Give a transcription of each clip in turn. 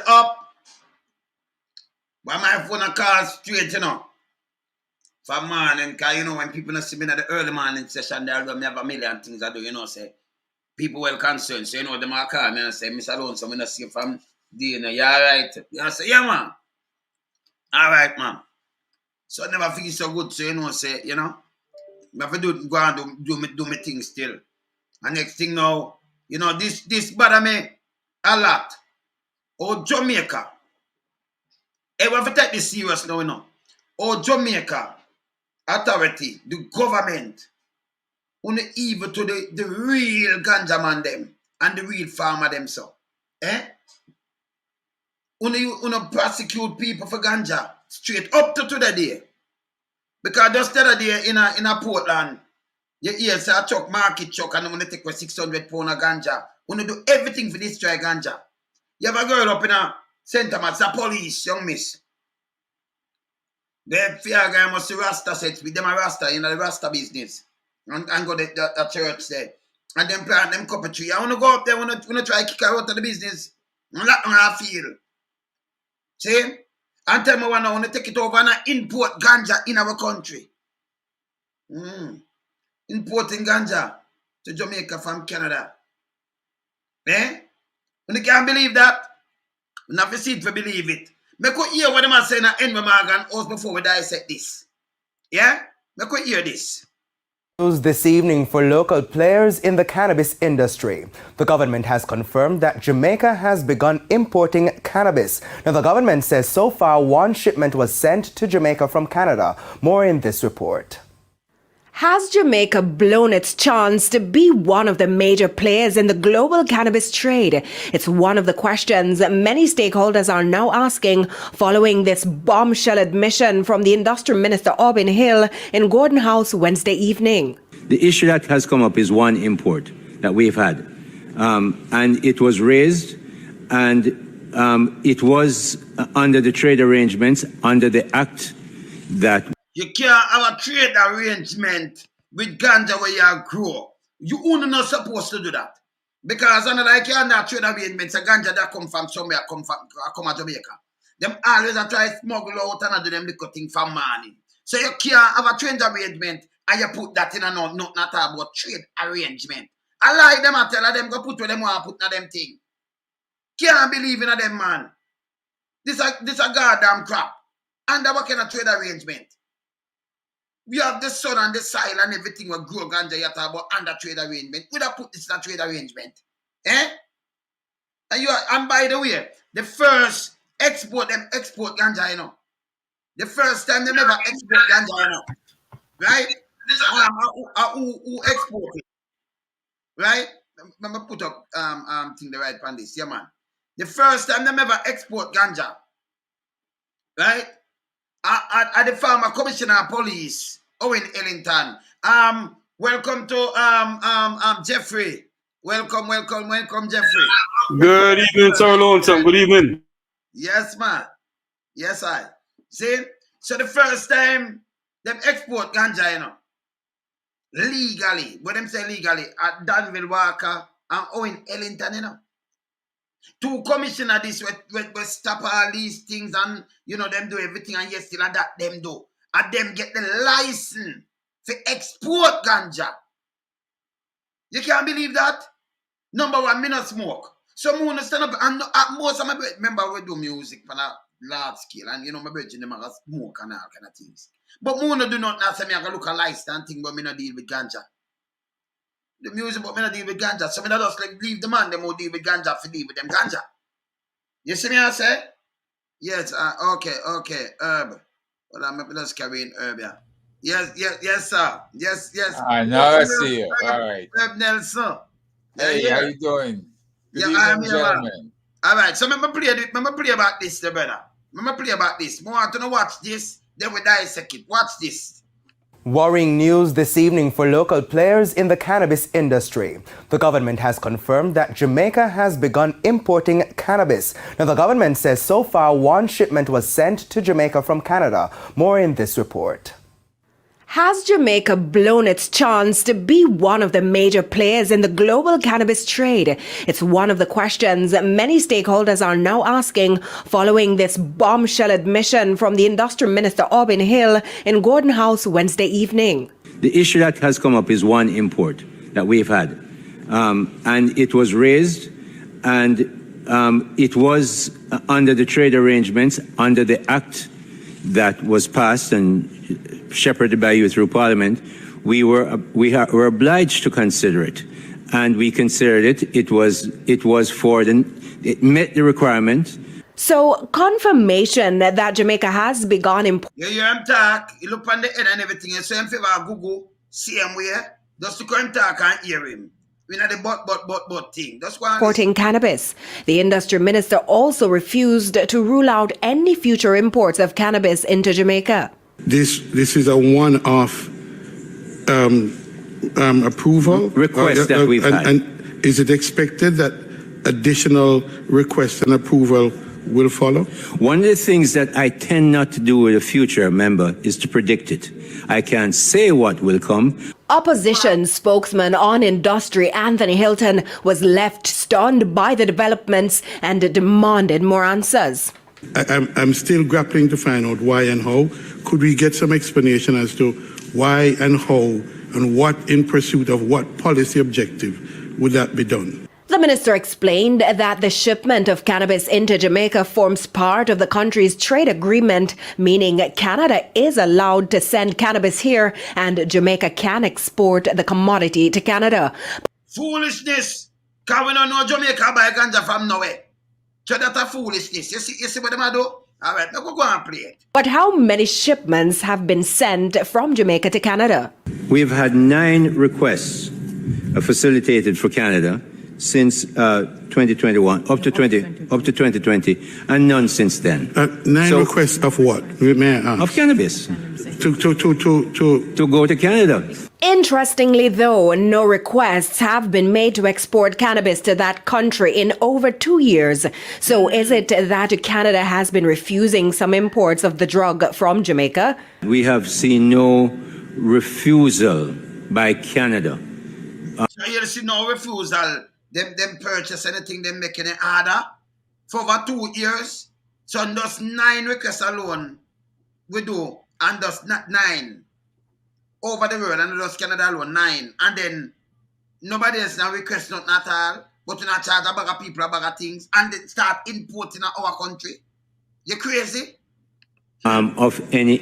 Up. But my phone a call straight, for morning, because, when people not see me in the early morning session, they already have a million things I do, say. People well concerned, so, them all call me and say, Mr. Alonso, I'm not see from dinner, you all right? I say, yeah, man. All right, man. So I never feel so good, so, say, I have to go and do my thing still. And next thing now, this bother me a lot. Oh, Jamaica. Hey, we have to take this serious now, Oh, Jamaica authority, the government, only evil to the real ganja man them and the real farmer them so. Only prosecute people for ganja straight up to the day. Because just the other day in a Portland, you hear say a truck, market truck, and they take 600 pounds of ganja. When do everything for destroy ganja. You have a girl up in a center, it's a police, young miss. The fear guy must see Rasta set with them a Rasta in the Rasta business. And go to the church there. And then plant them couple tree. I want to go up there, I want to try to kick her out of the business. And that's how I feel. See? And tell me when I want to take it over and import ganja in our country. Importing ganja to Jamaica from Canada. When you can't believe that, you have to see it to believe it. Make you hear what them are saying at Henry Morgan House before we dissect this. Yeah? Make you hear this. This evening for local players in the cannabis industry. The government has confirmed that Jamaica has begun importing cannabis. Now, the government says so far one shipment was sent to Jamaica from Canada. More in this report. Has Jamaica blown its chance to be one of the major players in the global cannabis trade? It's one of the questions many stakeholders are now asking following this bombshell admission from the Industrial Minister Orbin Hill in Gordon House Wednesday evening. The issue that has come up is one import that we've had. And it was raised and it was under the trade arrangements, under the act that you can't have a trade arrangement with ganja where you grow. You only not supposed to do that. Because unlike you have trade arrangements, a ganja that come from somewhere, come to Jamaica. Them always try to smuggle out and do them little thing for money. So you can't have a trade arrangement and you put that in a not about trade arrangement. I like them, I tell them go put where them want to put in them thing. Can't believe in them, man. This a goddamn crap. And what kind of trade arrangement? We have the sun and the soil and everything will grow ganja you talk about under trade arrangement. Would have put this in a trade arrangement? And by the way, the first export ganja, The first time they never export ganja, Right? Who export it? Right? Let me put up thing the right on this. Yeah, man. The first time they never export ganja. Right? At the former commissioner of police, Owen Ellington. Welcome to Jeffrey. Welcome, Jeffrey. Good evening, Sir Lonesome. Good evening. Yes, man. Yes, I. See? So the first time them export ganja, legally, what them say legally, at Danville Walker and Owen Ellington, Two commissioner this we stop all these things and them do everything and yes still and that them do. And them get the license to export ganja. You can't believe that? Number one, me not smoke. So me wanna stand up and most of my remember we do music on a large scale and my virgin them are smoke and all kind of things. But me wanna do not say me I look a license and thing but me not deal with ganja. The music, but me not deal with ganja. So me not just leave the man, them who deal with ganja for deal with them ganja. You see me I say? Yes, okay, herb. Well, I'm just carrying herb, yeah. Yes, sir. Yes. Now I see you. All right. Herb Nelson. Hey, how you doing? Good evening, gentlemen. All right, so I'm play about this, brother. I'm play about this. I want to watch this, then we dissect it. Watch this. Worrying news this evening for local players in the cannabis industry. The government has confirmed that Jamaica has begun importing cannabis. Now, the government says so far one shipment was sent to Jamaica from Canada. More in this report. Has Jamaica blown its chance to be one of the major players in the global cannabis trade? It's one of the questions many stakeholders are now asking following this bombshell admission from the Industrial Minister Orbin Hill in Gordon House Wednesday evening. The issue that has come up is one import that we've had. And it was raised, and it was under the trade arrangements, under the act that was passed and shepherded by you through Parliament. We were obliged to consider it, and we considered it. It met the requirement. So confirmation that Jamaica has begun You hear him talk, you look on the head and everything, you say him favor Google, see him where, just to come talk and hear him. We know the but thing. That's why importing cannabis. The industry minister also refused to rule out any future imports of cannabis into Jamaica. This is a one-off approval Request that we've had. And is it expected that additional requests and approval will follow? One of the things that I tend not to do with a future member is to predict it. I can't say what will come. Opposition spokesman on industry Anthony Hilton was left stunned by the developments and demanded more answers. I'm still grappling to find out why and how. Could we get some explanation as to why and how and what, in pursuit of what policy objective would that be done? The minister explained that the shipment of cannabis into Jamaica forms part of the country's trade agreement, meaning Canada is allowed to send cannabis here and Jamaica can export the commodity to Canada. foolishness. Because we don't know Jamaica buy ganja from nowhere. So that's a foolishness. You see what they do? All right, now go and play it. But how many shipments have been sent from Jamaica to Canada? We've had 9 requests facilitated for Canada since 2021, up to 2020, and none since then. 9 requests of what? May I ask? Of cannabis To go to Canada. Interestingly, though, no requests have been made to export cannabis to that country in over 2 years. So is it that Canada has been refusing some imports of the drug from Jamaica? We have seen no refusal by Canada. So you see no refusal. Them purchase anything, them making an order for over 2 years. So just 9 requests alone we do, and just 9 over the world, and just Canada alone 9, and then nobody else now request nothing at all. But we not charge a bag of people a bag of things, and they start importing in our country. You crazy? Of any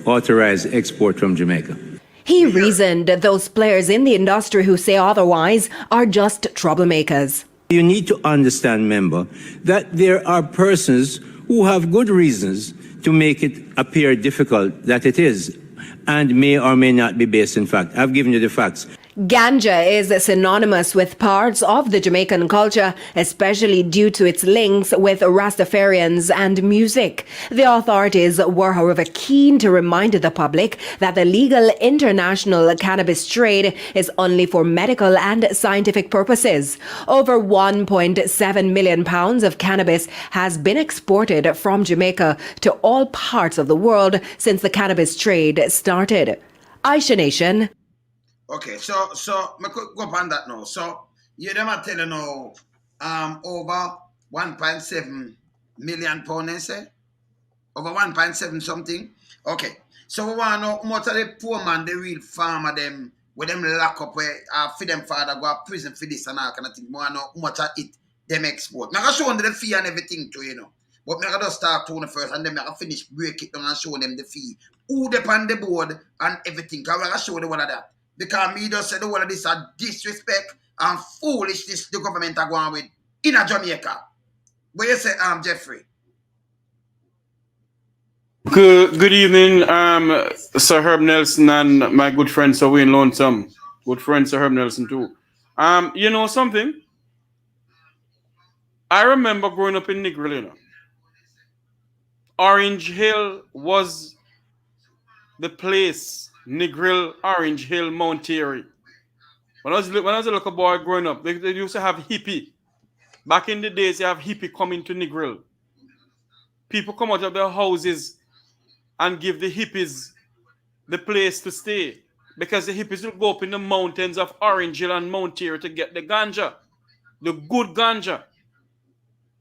authorized export from Jamaica. He reasoned that those players in the industry who say otherwise are just troublemakers. You need to understand, member, that there are persons who have good reasons to make it appear difficult that it is, and may or may not be based in fact. I've given you the facts. Ganja is synonymous with parts of the Jamaican culture, especially due to its links with Rastafarians and music. The authorities were, however, keen to remind the public that the legal international cannabis trade is only for medical and scientific purposes. Over 1.7 million pounds of cannabis has been exported from Jamaica to all parts of the world since the cannabis trade started. Aisha Nation. Okay, so I could go up on that now. So you them are telling now over 1.7 million pounds, they say? Over 1.7 something. Okay. So we want to know how much of the poor man, the real farmer them, with them lock up where for them father go to prison for this and all kind of thing. We want to know how much of it them export. I'm going to show them the fee and everything too, you know. But I'm going to just start to first and then I'm going to finish break it down and show them the fee. Who they on the board and everything. Because I'm going to show them all of that. Because me just said the whole of this are disrespect and foolishness the government are going with in a Jamaica. What you say, Jeffrey? Good evening, Sir Herb Nelson and my good friend Sir Wayne Lonesome. Good friend Sir Herb Nelson too. You know something? I remember growing up in Negril, you know. Orange Hill was the place. Negril, Orange Hill, Mount Airy. When I was a little boy growing up, they used to have hippie. Back in the days, they have hippie coming to Negril. People come out of their houses and give the hippies the place to stay because the hippies will go up in the mountains of Orange Hill and Mount Terry to get the ganja, the good ganja.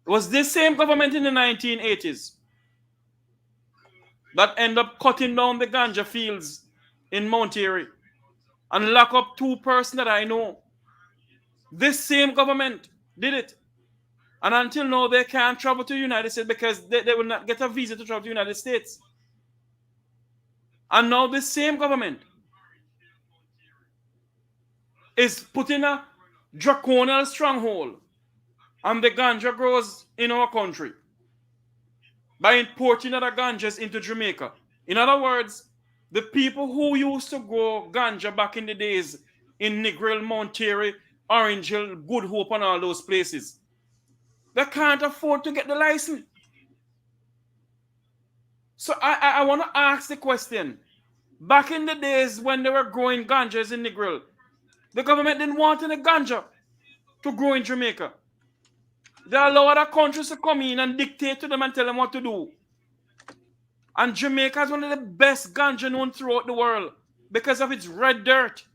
It was this same government in the 1980s that ended up cutting down the ganja fields in Mount Terry and lock up 2 persons that I know. This same government did it. And until now, they can't travel to the United States because they will not get a visa to travel to the United States. And now this same government is putting a draconian stronghold on the ganja growers in our country by importing other ganjas into Jamaica. In other words, the people who used to grow ganja back in the days in Negril, Mount Terry, Orange Hill, Good Hope, and all those places, they can't afford to get the license. So I want to ask the question. Back in the days when they were growing ganjas in Negril, the government didn't want any ganja to grow in Jamaica. They allow other countries to come in and dictate to them and tell them what to do. And Jamaica is one of the best ganja known throughout the world because of its red dirt.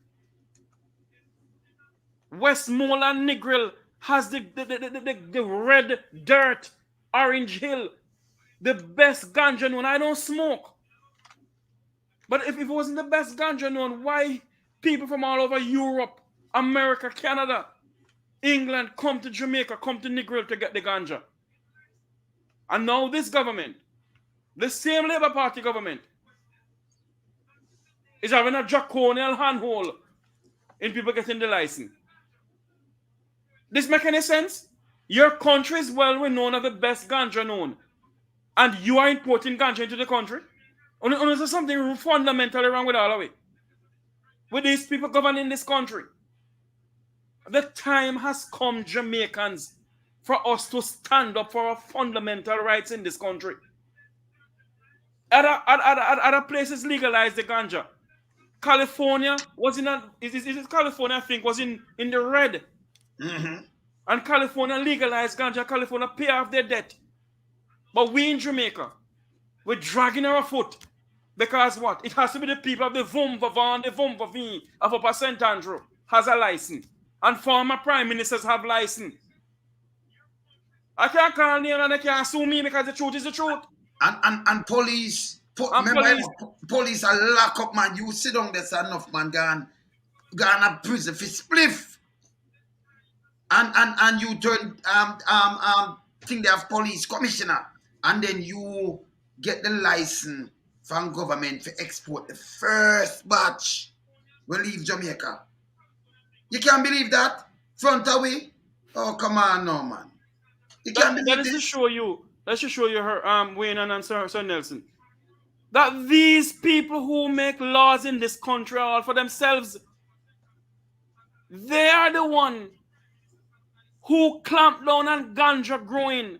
Westmoreland Negril has the red dirt. Orange Hill, the best ganja known. I don't smoke. But if it wasn't the best ganja known, why people from all over Europe, America, Canada, England come to Jamaica, come to Negril to get the ganja? And now this government, the same Labour Party government, is having a draconian handhold in people getting the license. This make any sense? Your country is well renowned as the best ganja known, and you are importing ganja into the country? Or there's something fundamentally wrong with all of it? With these people governing this country? The time has come, Jamaicans, for us to stand up for our fundamental rights in this country. Other places legalize the ganja. California was in California, I think, was in the red. Mm-hmm. And California legalized ganja. California pay off their debt. But we in Jamaica, we're dragging our foot. Because what? It has to be the people of the Vumvavan, the Vumvavi of Upper St. Andrew has a license. And former prime ministers have license. I can't call name and they can't sue me because the truth is the truth. And police, police are lock up, man. You sit down there's enough, man, gone to prison for spliff. And you turn think they have police commissioner, and then you get the license from government to export the first batch will leave Jamaica. You can't believe that? Front away? Oh, come on, no, man. You can't believe that is to show you. That should show you her, Wayne and Sir Nelson, that these people who make laws in this country are all for themselves. They are the one who clamp down on ganja growing.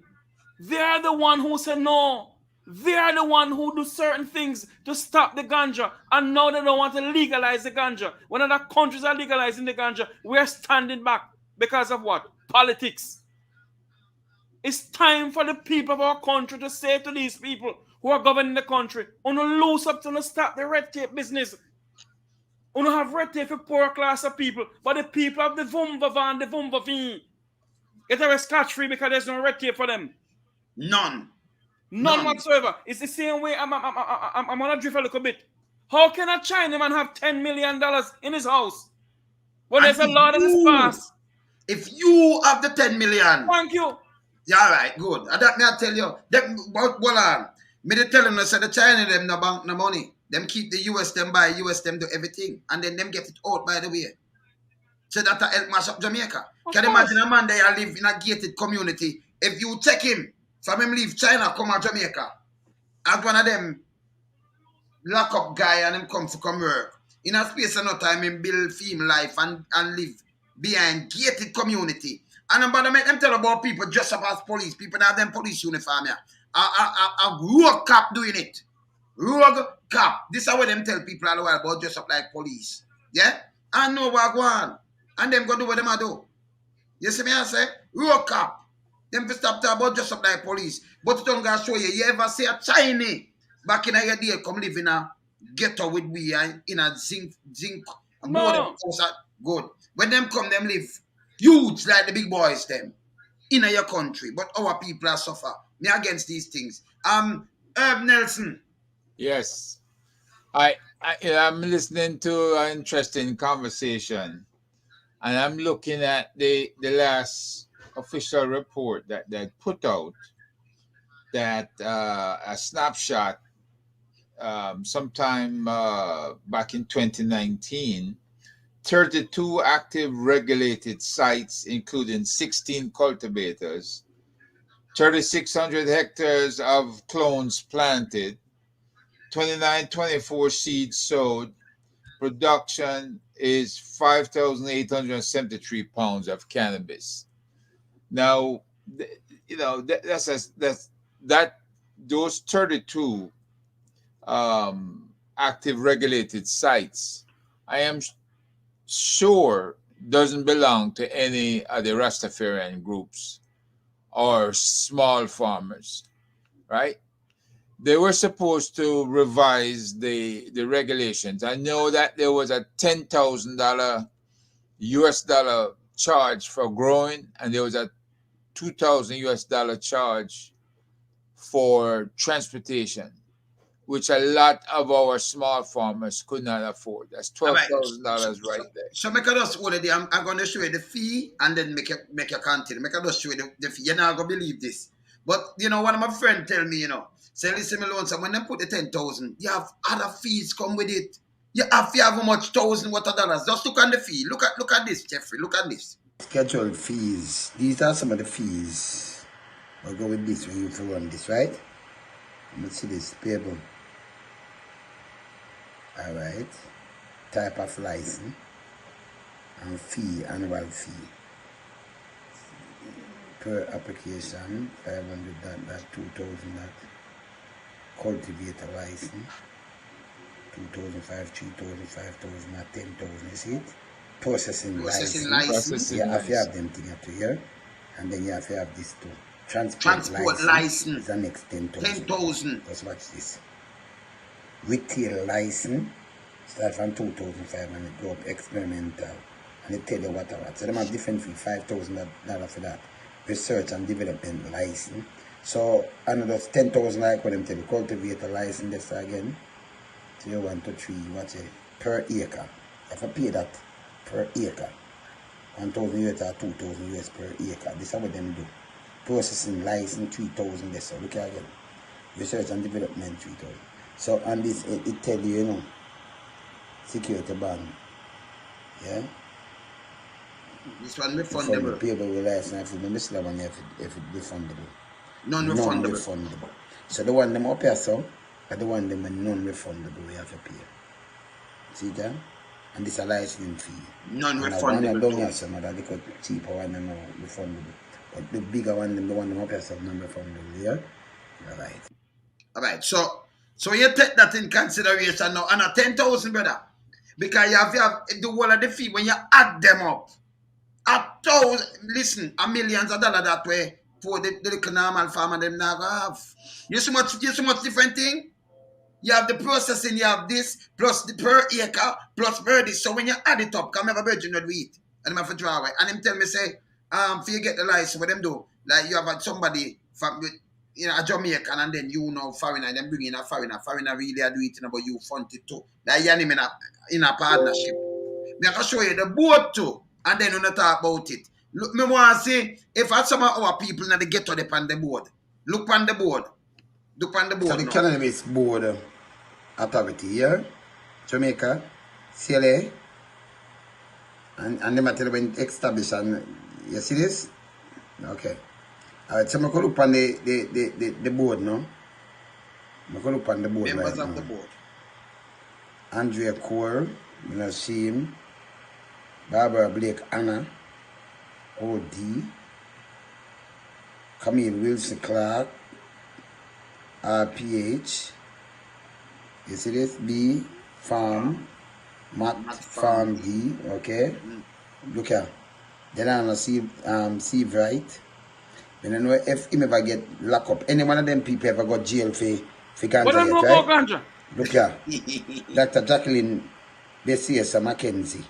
They are the one who say no. They are the one who do certain things to stop the ganja, and now they don't want to legalize the ganja. When other countries are legalizing the ganja, we're standing back because of what? Politics. It's time for the people of our country to say to these people who are governing the country, "Uno loose up to stop the red tape business. Uno have red tape for poor class of people, but the people of the Vumvavan, the Vumvavi, get a scotch-free because there's no red tape for them. None whatsoever. It's the same way. I'm gonna drift a little bit. How can a Chinaman have $10 million in his house when there's a law that is passed? If you have the 10 million, thank you. Yeah, all right, good. That me I tell you. Me they tell them that the China them no bank no money. Them keep the US them buy, US them do everything, and then them get it out by the way. So that help mash up Jamaica. Can you imagine a man there live in a gated community? If you take him from him leave China, come to Jamaica, as one of them lock up guy and him come to come work. In a space of no time, him build film life and live behind gated community. And I'm about to make them tell about people dress up as police. People that have them police uniform here. A rogue cop doing it. Rogue cop. This is what them tell people all the while about dress up like police. Yeah? And know what go on. And them go do what them a do. You see me I say? Rogue cop. Them to stop talking about dress up like police. But it don't gonna show you. You ever see a Chinese back in your day come live in a ghetto with we and in a zinc board No. good. When them come, them live huge like the big boys them in your country, but our people are suffer. Me against these things. Herb Nelson. Yes. I'm listening to an interesting conversation, and I'm looking at the last official report that they put out, that a snapshot sometime back in 2019, 32 active regulated sites, including 16 cultivators, 3,600 hectares of clones planted, 24 seeds sowed. Production is 5,873 pounds of cannabis. Now, those 32 active regulated sites, I am sure doesn't belong to any of the Rastafarian groups or small farmers, right? They were supposed to revise the regulations. I know that there was a $10,000 US dollar charge for growing, and there was a $2,000 US dollar charge for transportation, which a lot of our small farmers could not afford. That's $12,000 right there. So make a just hold it there. I'm going to show you the fee and then make a continue. Make a just show you the fee. You're not going to believe this. But, one of my friends tell me, say, listen, Malone, so when they put the 10,000, you have other fees come with it. You have how much $1,000 worth of dollars. Just look at the fee. Look at this, Jeffrey. Look at this. Scheduled fees. These are some of the fees. We'll go with this when you run this, right? Let's see this payable. All right. Type of license and fee, annual fee. Per application, 500 that 2,000 that cultivator license, 2,500, 3,000, 5,000, that 10,000. You see it? Processing license. You have to have them things to here, and then you have to have this too. Transport license is the next 10,000. Let's watch this. Retail license start from 2,500, go up experimental, and they tell you what. So they have different fee, $5,000 for that. Research and development license. So another 10,000 like what them tell you, cultivator license. This again. So you 1 to 3, watch it, per acre. You have to pay that per acre. 1,000 US or 2,000 US per acre. This is what them do. Processing license 3,000. This so look again. Research and development 3,000. So on this it tell you, security bond. Yeah. This one refundable. Payable with license. If you miss that one, if it's refundable. Non-refundable. So the one them up here, so, and the one them are non-refundable, we have to pay. See that? And this is a licensing fee. Non-refundable. And the one down here, some of that little cheaper one and refundable. But the bigger one, the one them up here, so non-refundable. Yeah? All right. So you take that in consideration now, and a 10,000, brother, because you have the whole of the fee when you add them up. Listen, a millions of dollars that way for the normal farmer them now have. You see much different thing. You have the processing, you have this plus the per acre plus per this. So when you add it up, come have a virgin not eat, and I'm have to draw away. And him tell me say, for you get the license, what them do? Like you have somebody from a Jamaican, and then foreigner, and then bring in a foreigner. Foreigner really are doing it, but you fund it too. Like you him in a partnership. I can show you the board too, and then we talk about it. Look, me want to say, if I some of our people now they get to the on the board, look on the board. Look on the board. So the Cannabis Board Authority here, Jamaica, CLA, and them are telling established, and you see this? Okay. Alright, so I'm going to look on the board now. I'm going to look on the board. Members of the board. Andrea Core, you know, see him. Barbara Blake Anna, O.D. Camille Wilson Clark, RPH. You see this? B, Farm, Matt Farm D, okay? Look here. Then I'm going to see Wright. I don't know if him ever get locked up. Any one of them people ever got jail for ganja. What do you know about ganja? Look here. Dr. Jacqueline Bessiesa Mackenzie.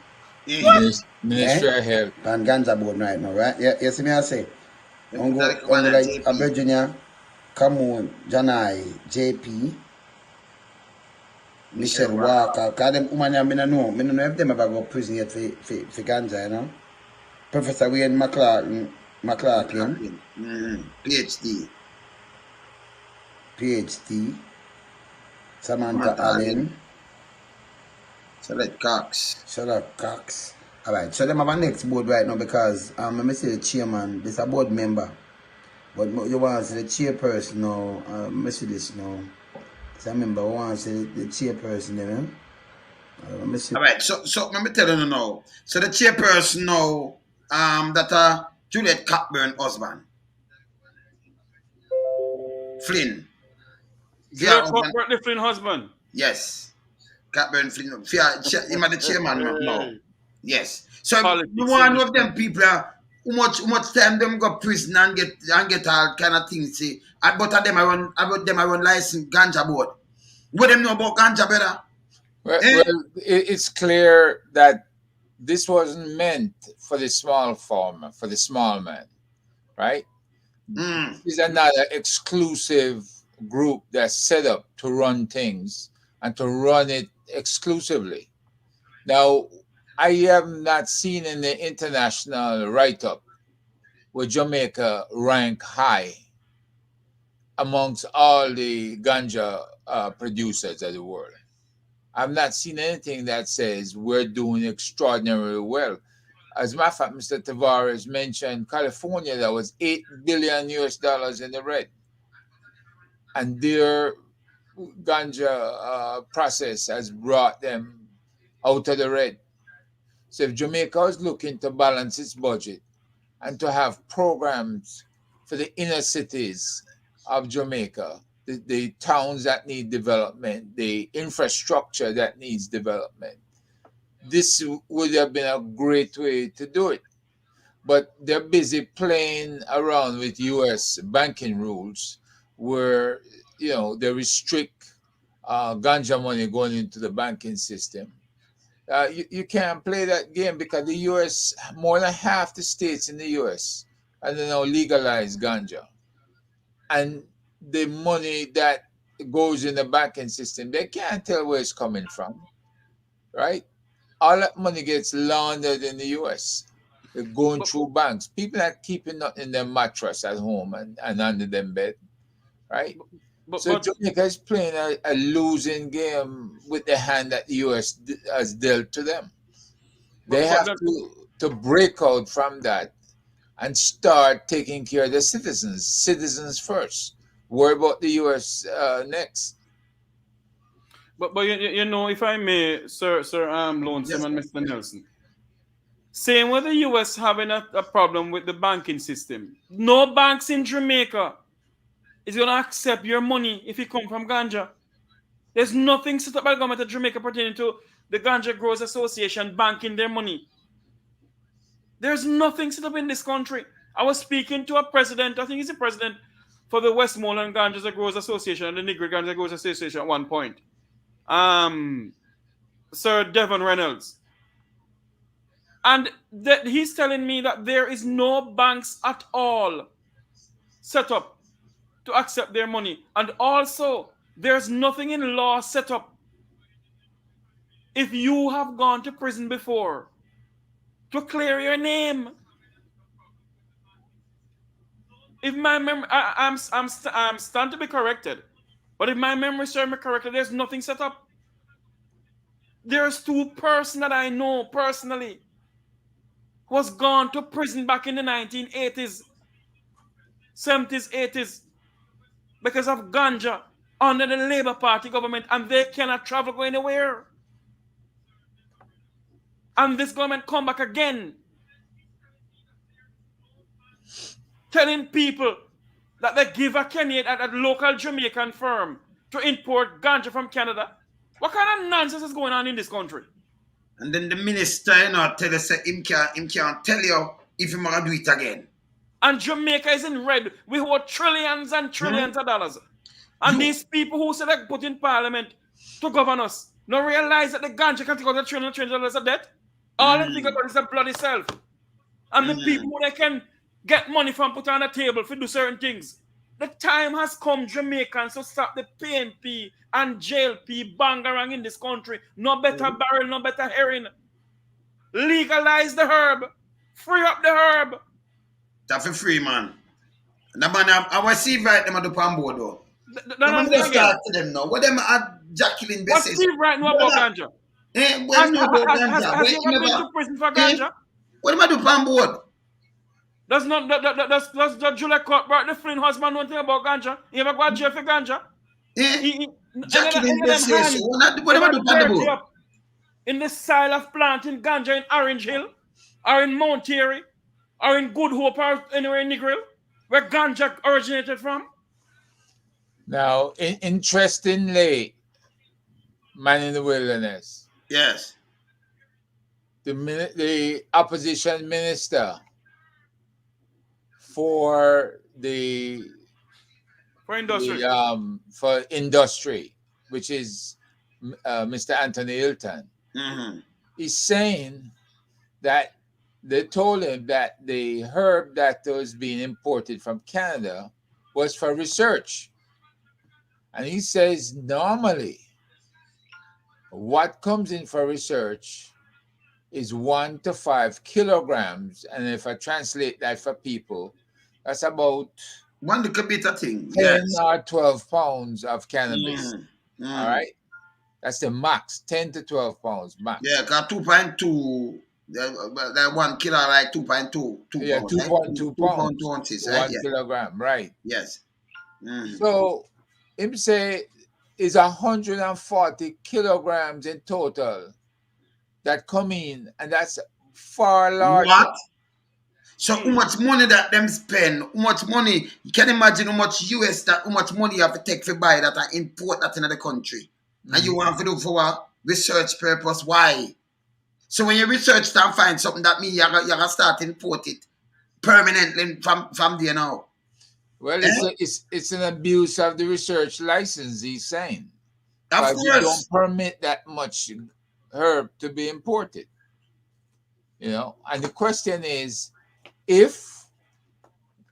Ministry of Health. On Ganja board right now, right? Yeah, you see me I say? I'm go like a Virginia, Cameroon, Janai, JP, Michelle Walker. Because them women I don't know if them ever go prison yet for Ganja, you know? Professor Wayne McLaughlin. PhD. Samantha Allen. Charlotte Cox. All right, so them have a next board right now because let me see the chairman. This is a board member, but you want to see the chairperson now. Let me see this now. So I remember I want to see the chairperson there. Let me see. All right, so let me tell you now. So the chairperson now, that Juliet Cockburn husband, Flynn. Juliet Cockburn, the Flynn husband. Yes. Cockburn Flynn. Him the chairman now. Yes. So you want of them people how much time them go prison and get all kind of things. See, about them I run license ganja board. What them know about ganja better? Well, it's clear that this wasn't meant for the small farmer, for the small man, right? This is another exclusive group that's set up to run things and to run it exclusively. Now, I have not seen in the international write-up where Jamaica rank high amongst all the ganja producers of the world. I've not seen anything that says we're doing extraordinarily well. As a matter of fact, Mr. Tavares mentioned California, that was $8 billion in the red. And their ganja process has brought them out of the red. So if Jamaica is looking to balance its budget and to have programs for the inner cities of Jamaica, the towns that need development, the infrastructure that needs development, this would have been a great way to do it. But they're busy playing around with U.S. banking rules where, they restrict ganja money going into the banking system. You can't play that game because the U.S., more than half the states in the U.S. are now legalized ganja. And the money that goes in the banking system, they can't tell where it's coming from, right? All that money gets laundered in the U.S. They're going through banks. People are keeping nothing in their mattress at home and under them bed, right? So Jamaica is playing a losing game with the hand that the U.S. has dealt to them. They have to break out from that and start taking care of the citizens first. Worry about the U.S. Next. But if I may, Sir Lonesome and Mr. Nelson, same with the U.S. having a problem with the banking system. No banks in Jamaica is going to accept your money if it come from ganja. There's nothing set up by the government of Jamaica pertaining to the Ganja Growers Association banking their money. There's nothing set up in this country. I was speaking to a president, I think he's the president for the Westmoreland Ganja Growers Association and the Negro Ganja Growers Association at one point. Sir Devon Reynolds. And he's telling me that there is no banks at all set up to accept their money. And also, there's nothing in law set up. If you have gone to prison before, to clear your name. If my memory, I'm stand to be corrected, but if my memory serves me correctly, there's nothing set up. There's 2 persons that I know personally who was gone to prison back in the 1980s, 70s, 80s, because of ganja under the Labour Party government, and they cannot travel, go anywhere. And this government come back again, telling people that they give a Kenyan at a local Jamaican firm to import ganja from Canada. What kind of nonsense is going on in this country? And then the minister, tell us him can't tell you if he's going to do it again. And Jamaica is in red. We hold trillions and trillions of dollars. And these people who said they put in parliament to govern us. Not realize that the ganja can take out the children and change the rest of death. All they think about is the blood itself. And the people who they can get money from put on the table for do certain things. The time has come, Jamaicans, to stop the PNP and JLP bangarang in this country. No better barrel, no better heroin. Legalize the herb. Free up the herb. That's for free, man. The man, I was see right them at the palm board though. The Man, thing just again. start to them now. What them are Jacqueline What's Bessis? Steve right now about ganja? What know about ganja? Has he ever been to prison for ganja? What am I do palm board? Does Julia Cuthbert, the Flynn husband, know anything about ganja? He ever got jail for ganja? Jacqueline Bessis. What am I do palm board? In the style of planting ganja in Orange Hill, or in Mount Airy, or in Good Hope, or anywhere in Negril, where ganja originated from? Now, interestingly, man in the wilderness. Yes. The opposition minister for industry, which is Mr. Anthony Hilton, is saying that they told him that the herb that was being imported from Canada was for research. And he says normally what comes in for research is 1 to 5 kilograms. And if I translate that for people, that's about 1 little bit of thing. 10 or 12 pounds of cannabis. All right. That's the max, 10 to 12 pounds max. Yeah, because 2.2, that 1 kilo like 2.2. Yeah, 2.2 pounds. 2 ounces, 1 kilogram, right. Yes. So him say is 140 kilograms in total that come in, and that's far larger. What? So how much money that them spend? How much money? You can imagine how much how much money you have to take for buy that and import that into the country. And you want to do for a research purpose. Why? So when you research and find something, that means you're going to start import it permanently from there now. Well, it's an abuse of the research license, he's saying. Of course. You don't permit that much herb to be imported. You know, and the question is, if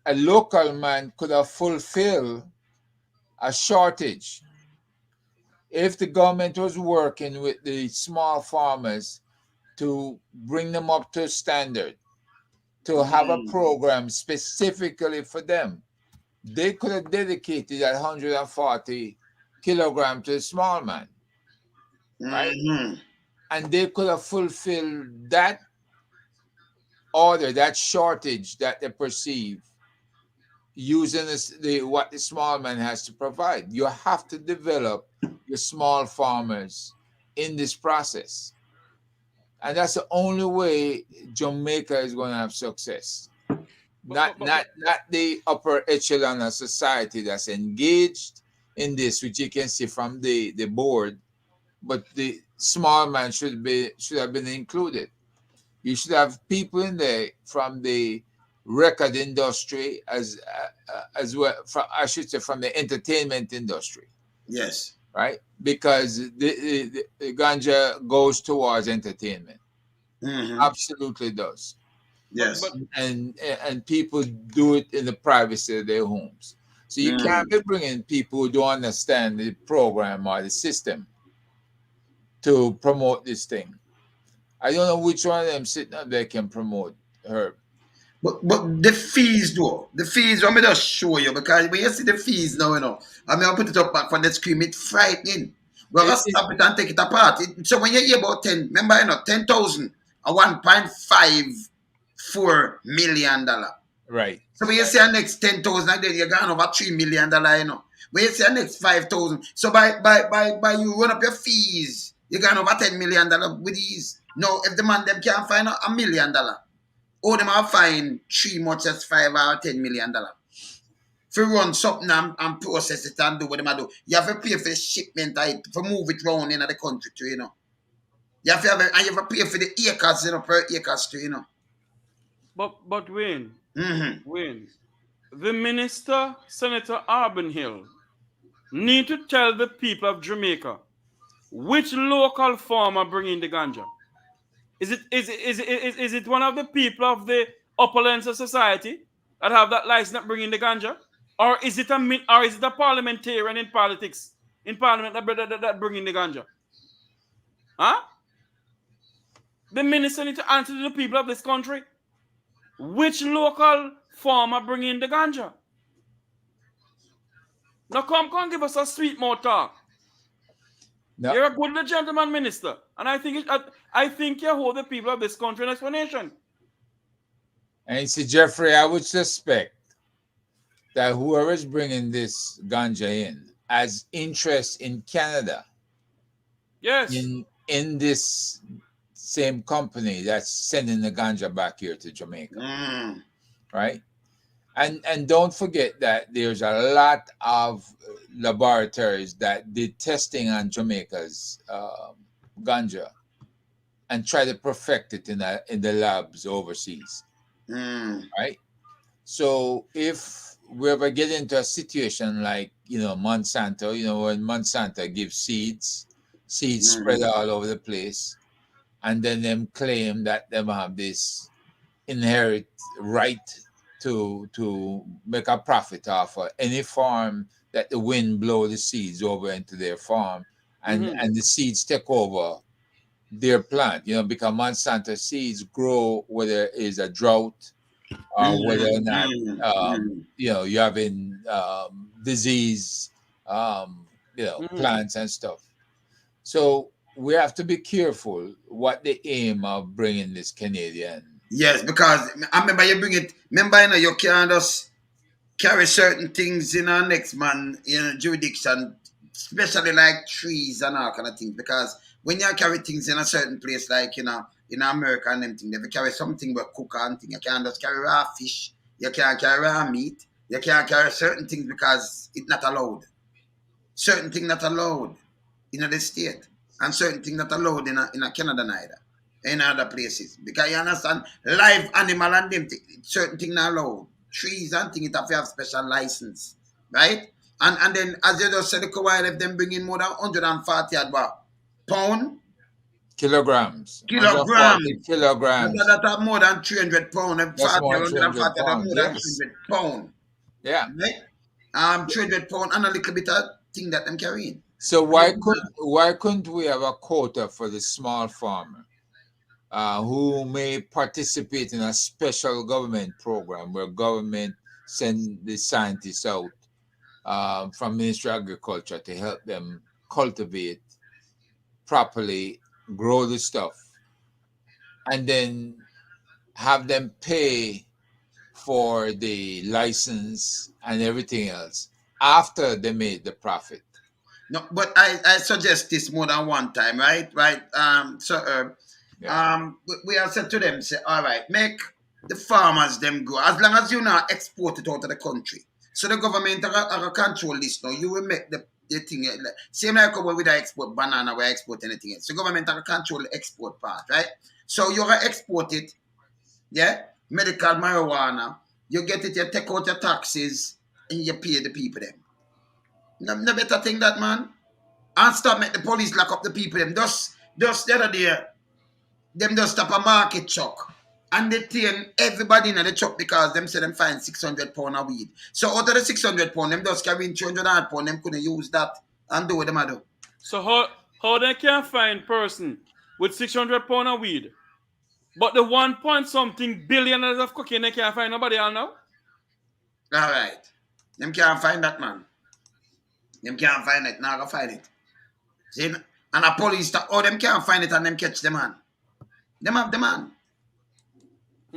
a local man could have fulfilled a shortage, if the government was working with the small farmers to bring them up to standard, to have a program specifically for them, they could have dedicated that 140 kilograms to the small man, right? And they could have fulfilled that order, that shortage that they perceive, using what the small man has to provide. You have to develop your small farmers in this process. And that's the only way Jamaica is going to have success. Not the upper echelon of society that's engaged in this, which you can see from the board, but the small man should have been included. You should have people in there from the record industry as well. I should say from the entertainment industry. Yes. Right, because the ganja goes towards entertainment. Absolutely does. Yes. And people do it in the privacy of their homes. So you can't be bringing people who don't understand the program or the system to promote this thing. I don't know which one of them sitting up there can promote herb. But the fees though, let me just show you, because when you see the fees now, I'll put it up back from the screen, it's frightening. We're going to stop it and take it apart. So when you hear about 10, remember, 10,000 or $1.54 million. Right. So when you see the next 10,000, then you're going over $3 million, When you see the next 5,000, so by you run up your fees, you're going over $10 million with these. No, if the man them can't find $1 million, or them are fine 3 much as $5 or $10 million. If you run something and process it and do what them do, you have to pay for the shipment to move it around in the country too, You have to pay for the acres, per acres too, But Wayne, Wayne, the minister, Senator Hill, need to tell the people of Jamaica which local farmer bringing the ganja? Is it one of the people of the opulence of society that have that license that bringing the ganja, or is it a parliamentarian in politics in parliament that bringing the ganja? Huh? The minister need to answer to the people of this country. Which local farmer bringing the ganja? Now come give us a sweet more talk. No. You're a good gentleman minister, and I think you hold the people of this country an explanation. And see, Jeffrey, I would suspect that whoever is bringing this ganja in has interest in Canada. Yes. In this same company that's sending the ganja back here to Jamaica, right? And don't forget that there's a lot of laboratories that did testing on Jamaica's ganja and try to perfect it in the labs overseas, right? So if we ever get into a situation like Monsanto, when Monsanto gives seeds spread all over the place, and then them claim that them have this inherent right to make a profit off of any farm that the wind blow the seeds over into their farm, and the seeds take over their plant, because Monsanto seeds grow whether it is a drought or whether or not you're having disease, plants and stuff. So we have to be careful what the aim of bringing this Canadian. Yes, because I remember you bring it. Remember, you can't just carry certain things in our next man jurisdiction, especially like trees and all kind of things. Because when you carry things in a certain place, like in America and them things, they carry something with cook and thing. You can't just carry raw fish. You can't carry raw meat. You can't carry certain things because it's not allowed. Certain things not allowed in the state, and certain things not allowed in a Canada neither. In other places, because you understand, live animal and them certain things not allowed. Trees and things, it have to have special license, right? And then, as you just said, if them bring in more than 140 pound Kilograms. Kilograms. That have more than 300 pound. That's more than 300 pounds. More than 300 pound. Yeah. Right? 300 pound and a little bit of thing that them carrying. So why couldn't we have a quota for the small farmer who may participate in a special government program where government send the scientists out from Ministry of Agriculture to help them cultivate properly, grow the stuff, and then have them pay for the license and everything else after they made the profit? No, but I suggest this more than one time, right? Right. We have said to them, say, all right, make the farmers them go. As long as you not export it out of the country. So the government are control this now. You will make the thing same like when we export banana, we export anything else. So government are control the export part, right? So you export it, yeah, medical marijuana, you get it, you take out your taxes, and you pay the people them. No better thing that, man. And stop make the police lock up the people them. Just the other day, them just stop a market truck and they turn everybody in the truck because them say them find 600 pound of weed. So out of the 600 pound, them just carrying 200 pound, them couldn't use that and do what them do. So how they can find person with 600 pound of weed, but the 1 point something billion of cocaine, they can't find nobody else now? All right. Them can't find that, man. Them can't find it. Now go find it. See? And the police, them can't find it and them catch the man. Them have the man.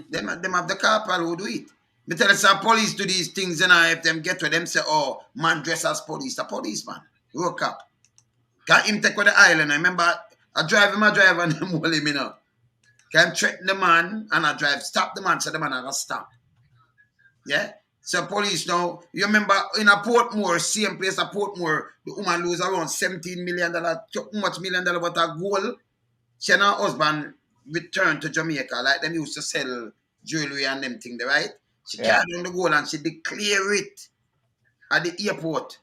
them have the corporal who do it. Me tell you, some police do these things, and if them get to them say, oh, man dress as police. The policeman. Woke up. Can him take with the island? I remember I drive him and them hold him, Can threaten the man and I drive, stop the man, so the man has to stop. Yeah? So police now, you remember in a Portmore, same place at Portmore, the woman lose around $17 million, how much $1 million worth of gold. She and her husband returned to Jamaica, like them used to sell jewelry and them things, right? She carried on the gold and she declared it at the airport.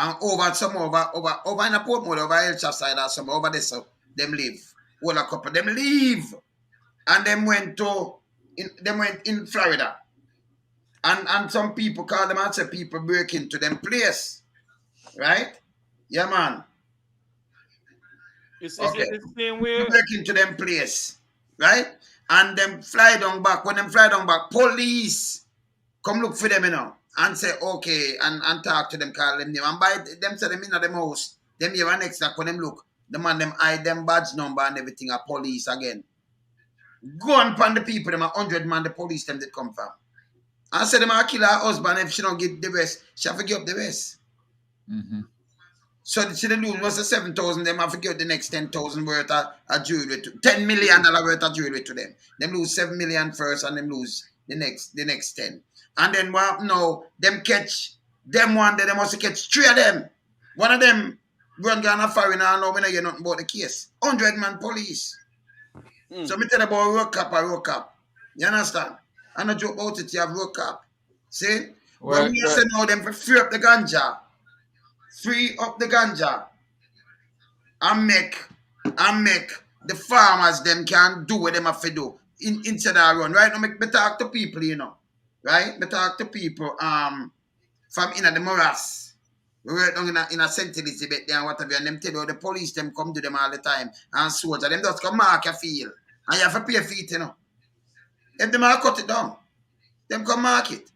And over in a Portmore, over Elcha side or some over there, so them leave. All a couple them leave. And them went in Florida. And some people call them and say people break into them place. Right? Yeah, man. It's Okay. the same You way. break into them place. Right? And them fly down back. When them fly down back, police come look for them, and say, okay, and talk to them, call them name. And by them say them in them house, them here and next, like when them look, the man them hide them badge number and everything, a police again. Go on upon the people, them 100 man, the police them that come from. And say them a kill her husband if she don't get the rest, she have to give up the rest. Mm-hmm. So she didn't lose, what's the 7,000, them have to give the next 10,000 worth of jewelry, $10 million worth of jewelry to them. Them lose 7 million first and them lose the next 10. And then what now, them catch, them one day, they must catch 3 of them. One of them run Ganja Farmers and now we don't hear nothing about the case. 100 man police. So me tell about road cap. You understand? I not joke about it, you have road cap. See? Well, When we say now them for free up the ganja and make the farmers them can do what them have to do instead of run. Right now, me talk to people, right? Me talk to people from the morass. We work down in a St. Elizabeth there and whatever, and them tell you the police them come to them all the time and soldier them just come mark your field. And you have to pay for it, If them all cut it down, them come mark it.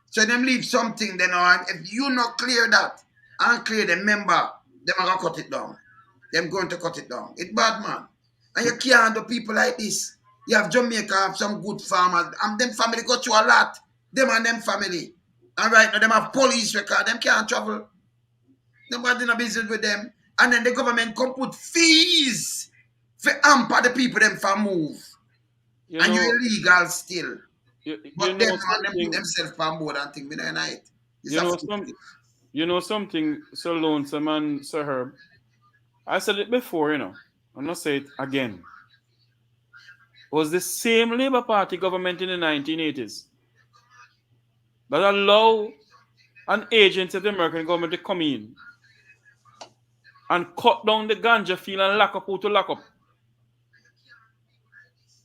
So them leave something then, and if you not clear that and clear the member, them are gonna cut it down. Them going to cut it down. It's bad, man. And you can't do people like this. You have Jamaica, have some good farmers, and them family go through a lot. Them and them family. And right now, them have police record. Them can't travel. Nobody in a business with them. And then the government come put fees for hamper the people them for move. You and know, you're illegal still. But you them, know man, them put something. themselves on board and think we know night. You know something, Sir Lonesome and Sir Herb. I said it before, I'm not say it again. It was the same Labour Party government in the 1980s that allowed an agency of the American government to come in and cut down the ganja field and lock up who to lock up.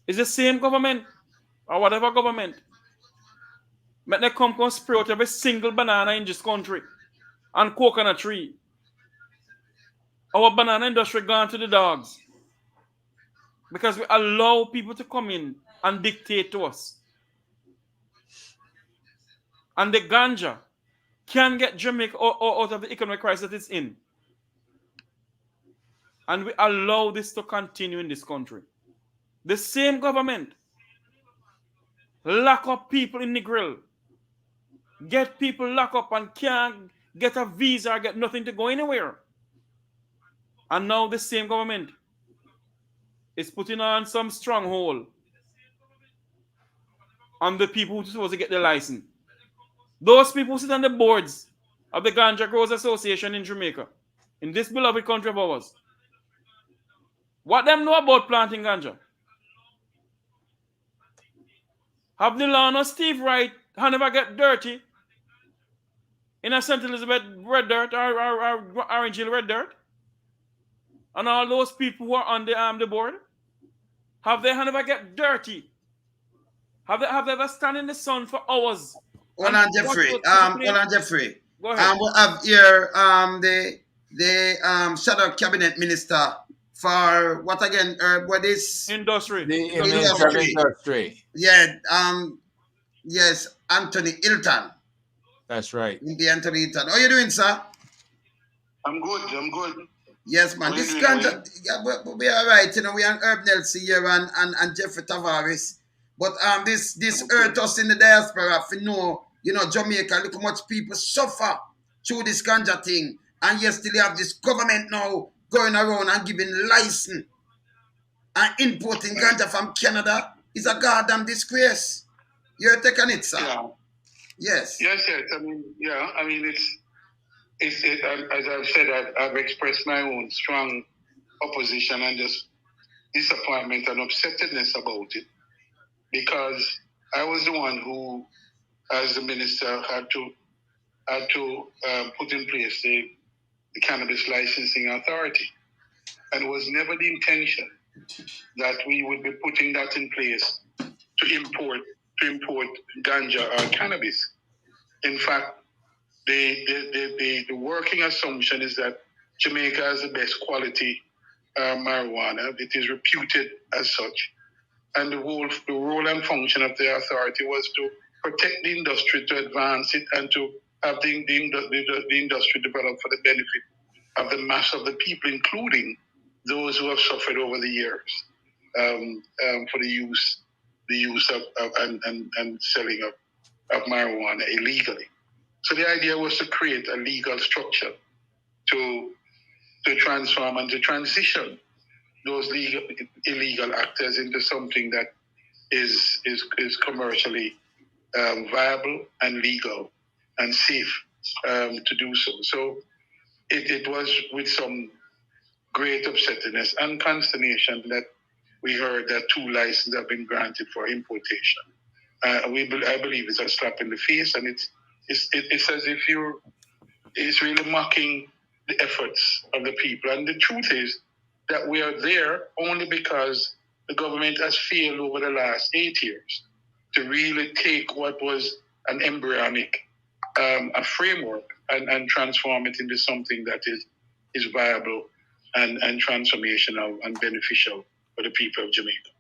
It's the same government or whatever government. But they come spray out every single banana in this country and coconut tree. Our banana industry gone to the dogs because we allow people to come in and dictate to us. And the ganja can get Jamaica out of the economic crisis that it's in. And we allow this to continue in this country. The same government lock up people in the grill, get people locked up and can't get a visa or get nothing to go anywhere. And now the same government is putting on some stronghold on the people who are supposed to get their license. Those people who sit on the boards of the Ganja Growers Association in Jamaica, in this beloved country of ours. What them know about planting ganja? Have the lawn of Steve Wright hand ever get dirty in a St. Elizabeth red dirt or Orange Hill red dirt? And all those people who are on the board, have they hand ever get dirty? Have they ever stand in the sun for hours? Hold on, Jeffrey. Go ahead. We have here the shadow cabinet minister for what again? What is Industry. The industry. Yeah. Yes, Anthony Hilton. That's right. The Anthony Hilton. How you doing, sir? I'm good. Yes, man. This ganja, we are right. We are Herb Nelson here and Jeffrey Tavares. But this hurt us in the diaspora. For Jamaica, look how much people suffer through this ganja thing. And you still have this government now going around and giving license and importing ganja from Canada. It's a goddamn disgrace. You're taking it, sir. Yeah. Yes. Yes. It's as I've said, I've expressed my own strong opposition and just disappointment and upsetness about it, because I was the one who, as the minister, had to to put in place the Cannabis Licensing Authority. And it was never the intention that we would be putting that in place to import ganja or cannabis. In fact, the working assumption is that Jamaica has the best quality marijuana. It is reputed as such. And the role and function of the authority was to protect the industry, to advance it, and to have the industry develop for the benefit of the mass of the people, including those who have suffered over the years for the use of and selling of marijuana illegally. So the idea was to create a legal structure to transform and to transition those illegal actors into something that is commercially viable and legal and safe to do so. So it was with some great upsetness and consternation that we heard that 2 licenses have been granted for importation. I believe it's a slap in the face, and it's as if it's really mocking the efforts of the people. And the truth is that we are there only because the government has failed over the last 8 years to really take what was an embryonic a framework and transform it into something that is viable and transformational and beneficial for the people of Jamaica.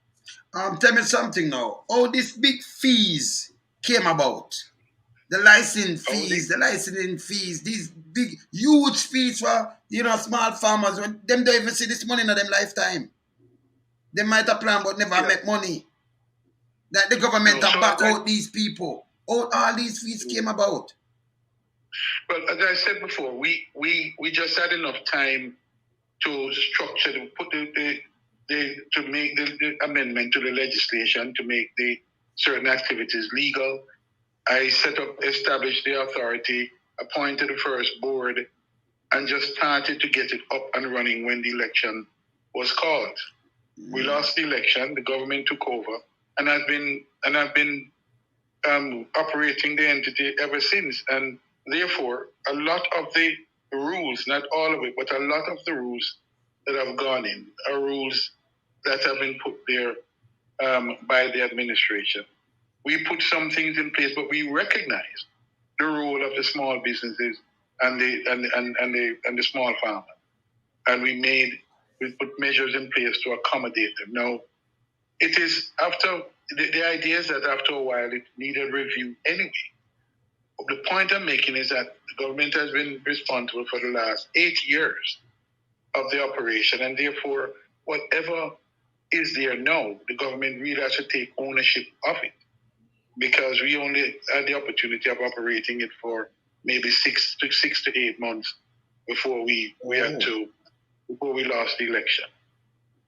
Tell me something now. How these big fees came about? The licensing fees, these big, huge fees for small farmers. When them don't even see this money in their lifetime. They might have planned but never make money. That the government have back out these people. All these fees came about. Well, as I said before, we just had enough time to structure, to make the amendment to the legislation to make the certain activities legal. I established the authority, appointed the first board, and just started to get it up and running when the election was called. We lost the election, the government took over, and I've been operating the entity ever since. And therefore, a lot of the rules, not all of it, but a lot of the rules that have gone in are rules that have been put there by the administration. We put some things in place, but we recognize the role of the small businesses and the small farmer, and we put measures in place to accommodate them. Now, it is after the idea is that after a while it needed review anyway. The point I'm making is that the government has been responsible for the last 8 years of the operation, and therefore, whatever is there now, the government really has to take ownership of it, because we only had the opportunity of operating it for maybe 6 to 8 months before we lost the election.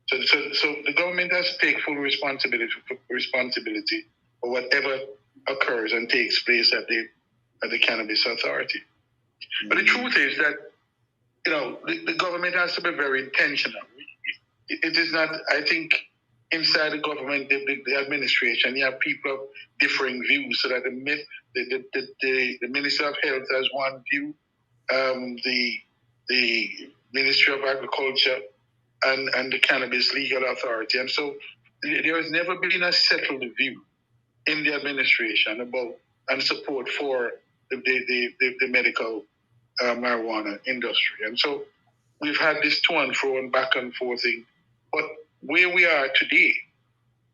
So the government has to take full responsibility for whatever occurs and takes place at the Cannabis Authority. But the truth is that the government has to be very intentional. It is not. I think inside the government, the administration, you have people of differing views. So that the Minister of Health has one view, the Ministry of Agriculture, and the Cannabis Legal Authority. And so there has never been a settled view in the administration about and support for the medical marijuana industry. And so we've had this to and fro and back and forth thing. But where we are today,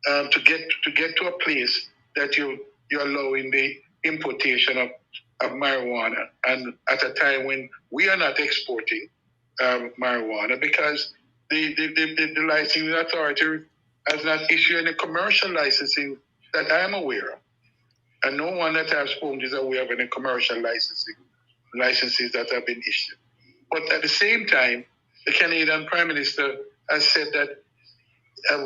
to get to a place that you're allowing the importation of marijuana, and at a time when we are not exporting marijuana because the licensing authority has not issued any commercial licensing that I am aware of. And no one that I've spoken is aware of any commercial licenses that have been issued. But at the same time, the Canadian Prime Minister has said that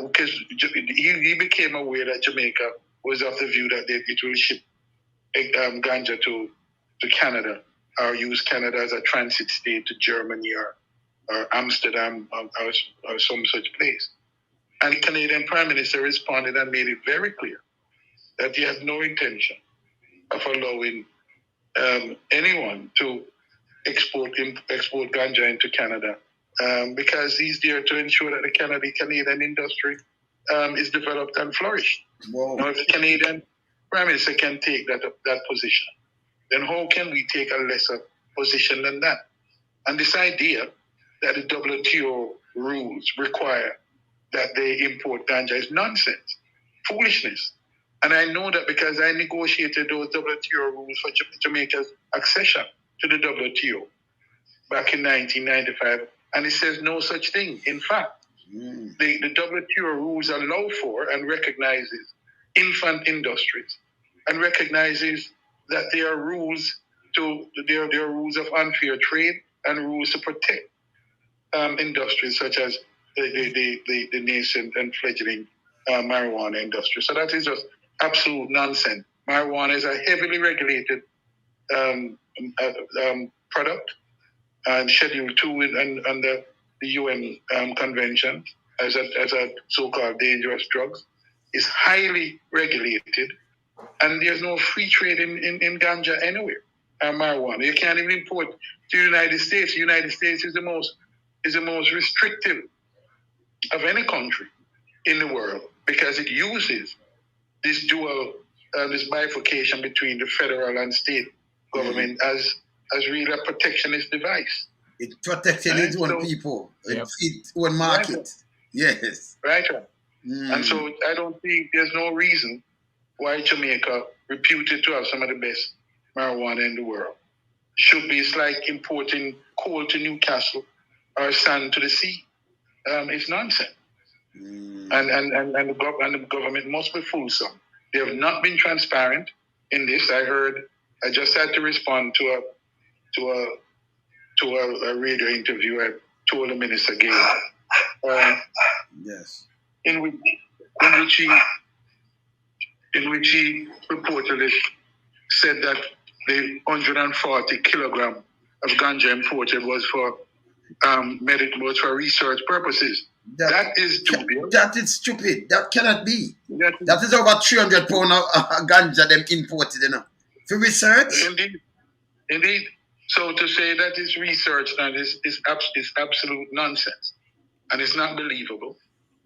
because he became aware that Jamaica was of the view that it will ship ganja to Canada or use Canada as a transit state to Germany or Amsterdam or some such place. And the Canadian Prime Minister responded and made it very clear that he has no intention of allowing anyone to export ganja into Canada, because he's there to ensure that the Canadian industry is developed and flourished. Wow. Now, if the Canadian Prime Minister can take that position, then how can we take a lesser position than that? And this idea that the WTO rules require that they import ganja is nonsense, foolishness. And I know that because I negotiated those WTO rules for Jamaica's accession to the WTO back in 1995, and it says no such thing. In fact, the WTO rules allow for and recognizes infant industries and recognizes that there are rules there are rules of unfair trade and rules to protect industries such as the nascent and fledgling marijuana industry. So that is just absolute nonsense. Marijuana is a heavily regulated product, and Schedule 2 under the UN Convention as a so-called dangerous drug is highly regulated, and there's no free trade in ganja anywhere. Marijuana, you can't even import to the United States. The United States is the most restrictive of any country in the world because it uses this dual, this bifurcation between the federal and state government as really a protectionist device. It's protecting its own people, its own market. Right. Yes. Right. And so I don't think there's no reason why Jamaica, reputed to have some of the best marijuana in the world, should be. It's like importing coal to Newcastle or sand to the sea. It's nonsense. And the government must be fulsome. They have not been transparent in this. I just had to respond to a radio interview I told the minister gave. Yes. In which he reportedly said that the 140 kilogram of ganja imported was for research purposes. That is dubious. That is stupid. That cannot be. That is over 300 pounds of ganja them imported, for research. Indeed. So to say that it's research and is absolute nonsense, and it's not believable,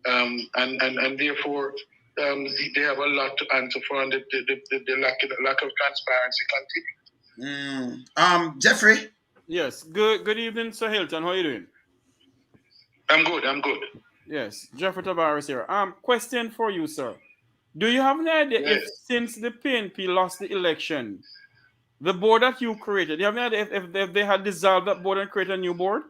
and therefore they have a lot to answer for, and the lack of transparency continues. Jeffrey. Yes. Good evening, Sir Hilton. How are you doing? I'm good. Yes, Jeffrey Tavares here. Question for you, sir. Do you have an idea if since the PNP lost the election, the board that you created, do you have an idea if they had dissolved that board and created a new board?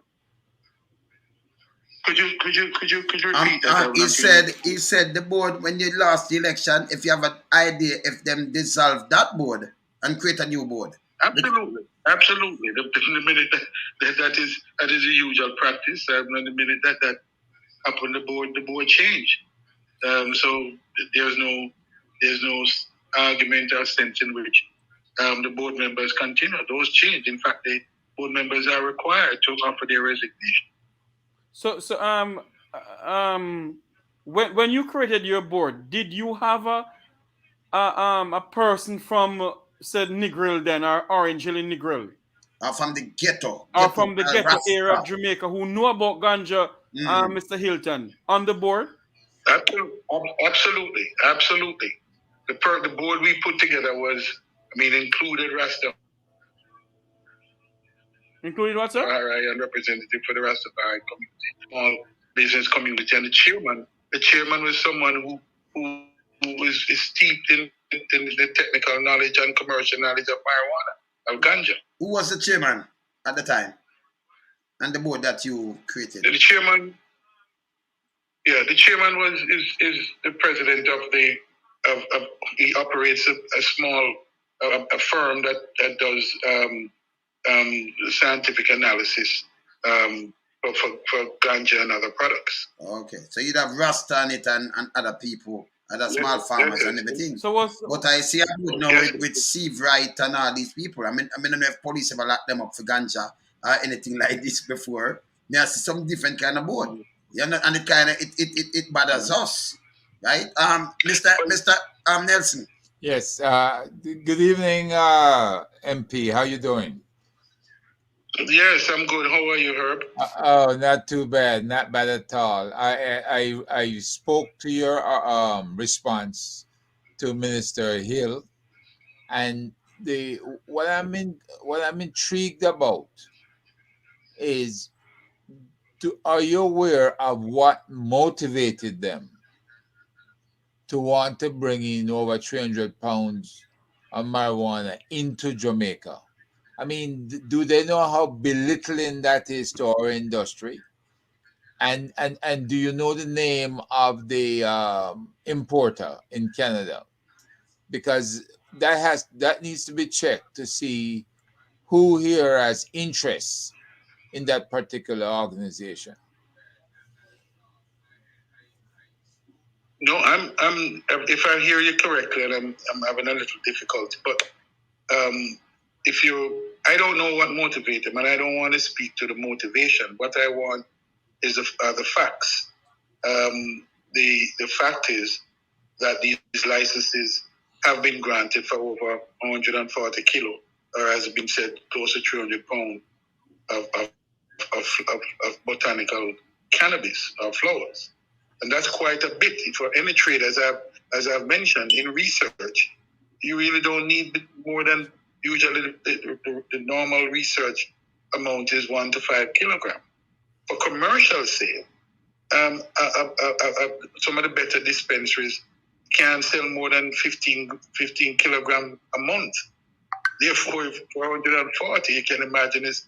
Could you repeat that? He said the board, when you lost the election, if you have an idea if them dissolve that board and create a new board. Absolutely. The minute that is a usual practice, and the minute that happened, the board changed. So there's no argument or sense in which the board members continue. Those change. In fact, the board members are required to offer their resignation. So when you created your board, did you have a person from said Negril then, or Orange Hill in Negril? From the ghetto. Or from the ghetto area of Jamaica who know about ganja, Mr. Hilton, on the board? Absolutely. The board we put together included Rasta. Included what, sir? And representative for the Rastafari community, small business community, and the chairman was someone who is steeped in the technical knowledge and commercial knowledge of marijuana, of ganja. Who was the chairman at the time, and the board that you created? The chairman is the president of he operates a small firm that does scientific analysis for ganja and other products. Okay, so you'd have Rasta on it and other people, other small farmers and everything. But I see a good now with Steve Wright and all these people. I don't know if police ever locked them up for ganja or anything like this before. I see some different kind of board. And it bothers us, right? Mr. Nelson. Yes. Good evening, MP. How you doing? Yes, I'm good. How are you, Herb? Oh, not too bad. Not bad at all. I spoke to your response to Minister Hill, and the what I'm intrigued about is, are you aware of what motivated them to want to bring in over 300 pounds of marijuana into Jamaica? I mean, do they know how belittling that is to our industry? And do you know the name of the importer in Canada? Because that needs to be checked to see who here has interests in that particular organization. No, I'm. If I hear you correctly, and I'm having a little difficulty, but if I don't know what motivates them, and I don't want to speak to the motivation. What I want is the facts. The fact is that these licenses have been granted for over 140 kilo, or as has been said, close to 300 pounds of botanical cannabis or flowers. And that's quite a bit for any trade, as I've mentioned in research. You really don't need more than usually the normal research amount is 1 to 5 kilograms. For commercial sale, some of the better dispensaries can sell more than 15 kilograms a month. Therefore, 440, you can imagine, it's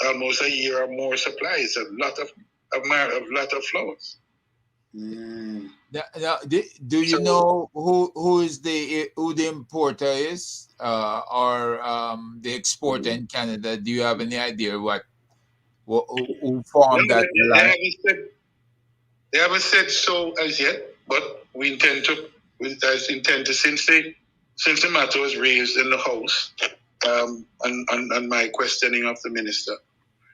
almost a year or more supply. It's a lot of flowers. Mm. Now, do you know who the importer is, or the exporter in Canada? Do you have any idea who formed that alliance? They haven't said so as yet, but we intend to since the matter was raised in the House, and my questioning of the minister,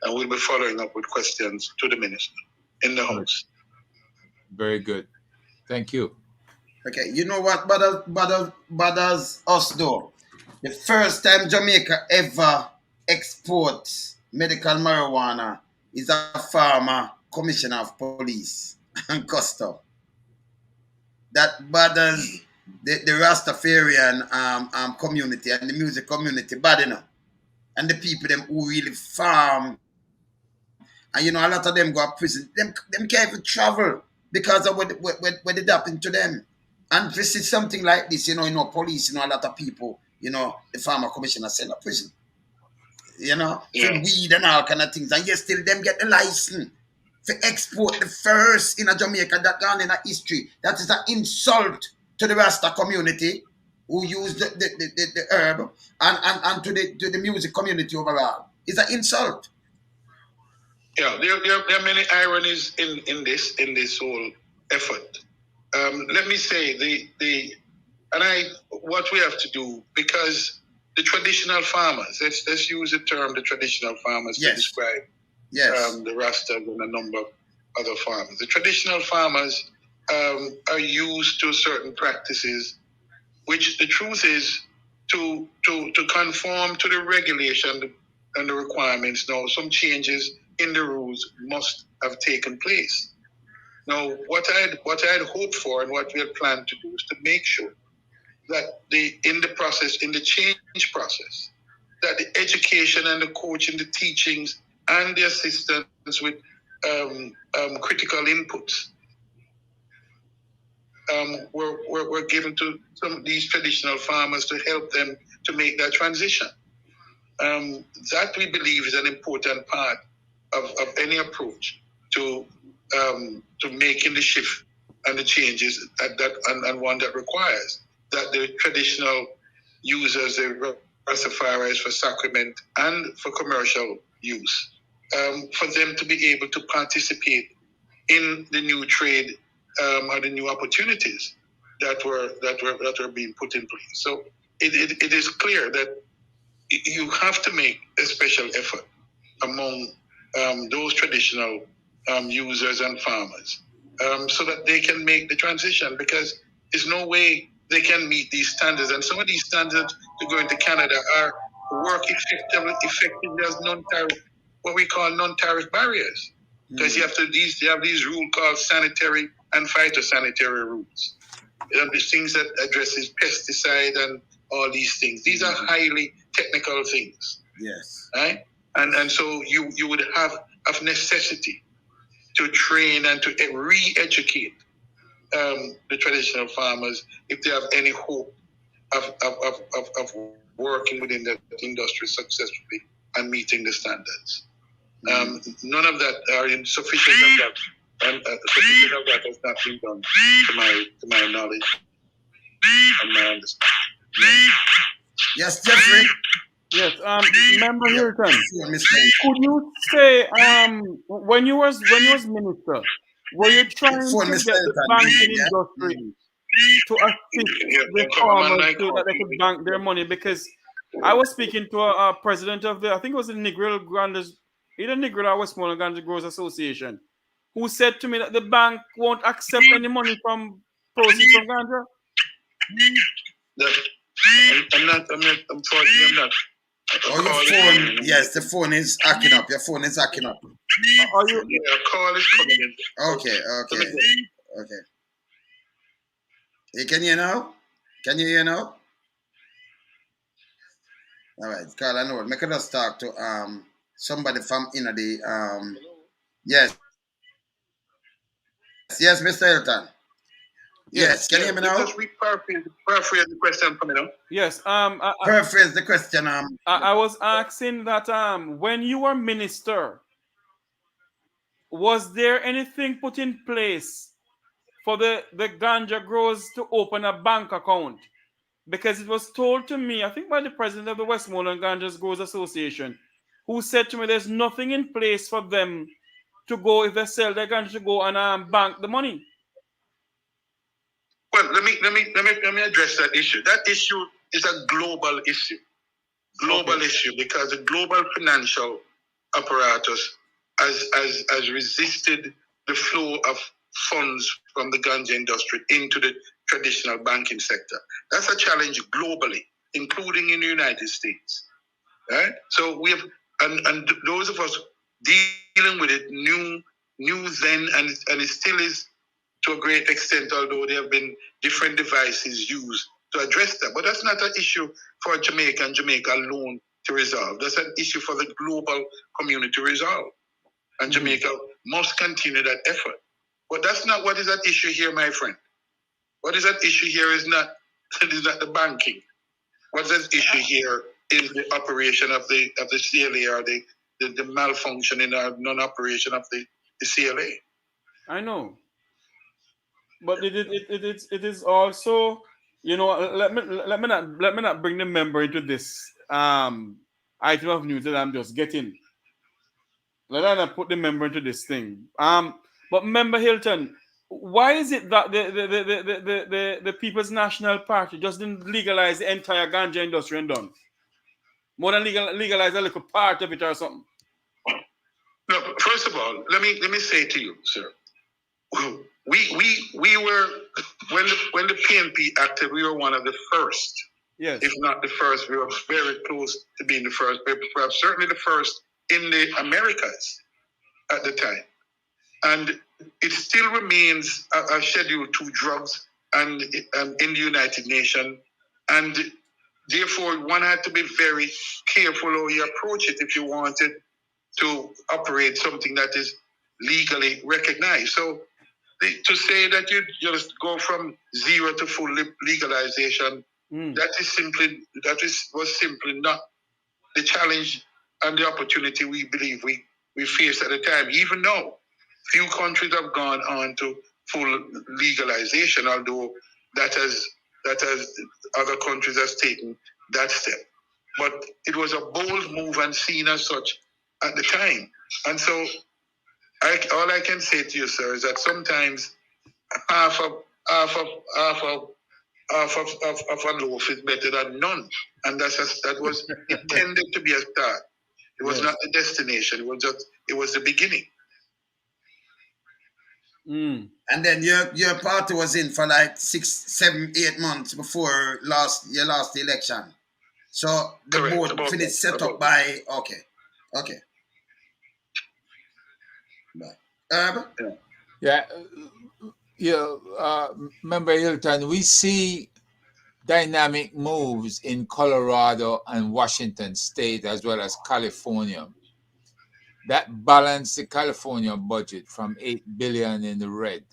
and we'll be following up with questions to the minister in the House. Very good. Thank you. Okay, you know what bothers us though? The first time Jamaica ever exports medical marijuana is a former commissioner of police and custom. That bothers the Rastafarian community and the music community bad enough. And the people them who really farm. And a lot of them go to prison. Them can't even travel because of what they happen to them. And this is something like this, police, a lot of people, the farmer commissioner send to prison. For weed and all kind of things. And yet still them get the license to export the first in a Jamaica that gone in a history. That is an insult to the Rasta community who use the herb and to the music community overall. It's an insult. Yeah, there are many ironies in this whole effort. Let me say what we have to do, because the traditional farmers, let's use the term the traditional farmers to describe the Rastas and a number of other farmers. The traditional farmers are used to certain practices, which the truth is to conform to the regulation and the requirements. Now, some changes in the rules must have taken place. Now, what I'd hoped for and what we had planned to do is to make sure that in the change process, that the education and the coaching, the teachings and the assistance with critical inputs were given to some of these traditional farmers to help them to make that transition. That we believe is an important part of any approach to making the shift and the changes and one that requires that the traditional users, the Rastafari's for sacrament and for commercial use, for them to be able to participate in the new trade or the new opportunities that were being put in place. So it is clear that you have to make a special effort among those traditional users and farmers so that they can make the transition, because there's no way they can meet these standards. And some of these standards to go into Canada are work effectively as non-tariff, what we call non-tariff barriers. Because you have these rules called sanitary and phytosanitary rules. These things that addresses pesticide and all these things. These are highly technical things. Yes. Right? And so you would have of necessity to train and to re-educate the traditional farmers if they have any hope of working within that industry successfully and meeting the standards. None of that are insufficient of that, and sufficient of that has not been done to my knowledge and my understanding. Yes, Jeffrey. Yes, Member Hilton, Sure, Mr. could you say, when you was minister, were you trying Phone, to Mr. get the Elton, banking yeah? industry to assist the farmers so that they could bank their money? Because I was speaking to a president of I think it was the Negril Granders, either Negril or Westmoreland Ganja Growers Association, who said to me that the bank won't accept any money from proceeds from ganja. Unfortunately, I'm not. Oh, your phone, yes, the phone is acting up. Your phone is acting up. Are you? Yeah, a call is coming in. Okay. Hey, can you hear now? Can you hear now? All right, Carl, I know it. Make us just talk to somebody from the yes. Yes, Mr. Elton. Yes, can you hear me now? Just paraphrase the question coming up. Yes. Paraphrase the question. I was asking that when you were minister, was there anything put in place for the ganja growers to open a bank account? Because it was told to me, I think by the president of the Westmoreland Ganja Growers Association, who said to me there's nothing in place for them to go, if they sell their ganja, to go and bank the money. Well, let me address that issue. That issue is a global issue. Global issue, because the global financial apparatus has resisted the flow of funds from the ganja industry into the traditional banking sector. That's a challenge globally, including in the United States. Right? So we have, and those of us dealing with it knew then, and it still is to a great extent, although there have been different devices used to address that. But that's not an issue for Jamaica and Jamaica alone to resolve. That's an issue for the global community to resolve. And Jamaica must continue that effort. But that's not what is at issue here, my friend. What is at issue here is not the banking. What's at issue here is the operation of the CLA, or the malfunctioning or non-operation of the CLA. I know. But it is also, let me not bring the member into this item of news that I'm just getting. Let me not put the member into this thing. But Member Hilton, why is it that the People's National Party just didn't legalize the entire ganja industry and done? More than legalize a little part of it or something. No, first of all, let me say to you, sir, we were, when the PNP acted, we were one of the first. Yes. If not the first, we were very close to being the first. Perhaps certainly the first in the Americas at the time. And it still remains a Schedule 2 drugs and in the United Nations. And therefore, one had to be very careful how you approach it if you wanted to operate something that is legally recognized. So to say that you just go from zero to full legalization, that was simply not the challenge and the opportunity we believe we faced at the time. Even though few countries have gone on to full legalization, although that has other countries has taken that step. But it was a bold move and seen as such at the time. And so all I can say to you, sir, is that sometimes half of a loaf is better than none. And that was intended to be a start. It was not the destination. It was the beginning. Mm. And then your party was in for like 6, 7, 8 months before you lost the election. So the Correct. board About finished that. set up by okay. Right. Yeah, Member Hilton, we see dynamic moves in Colorado and Washington State as well as California that balance the California budget from $8 billion in the red.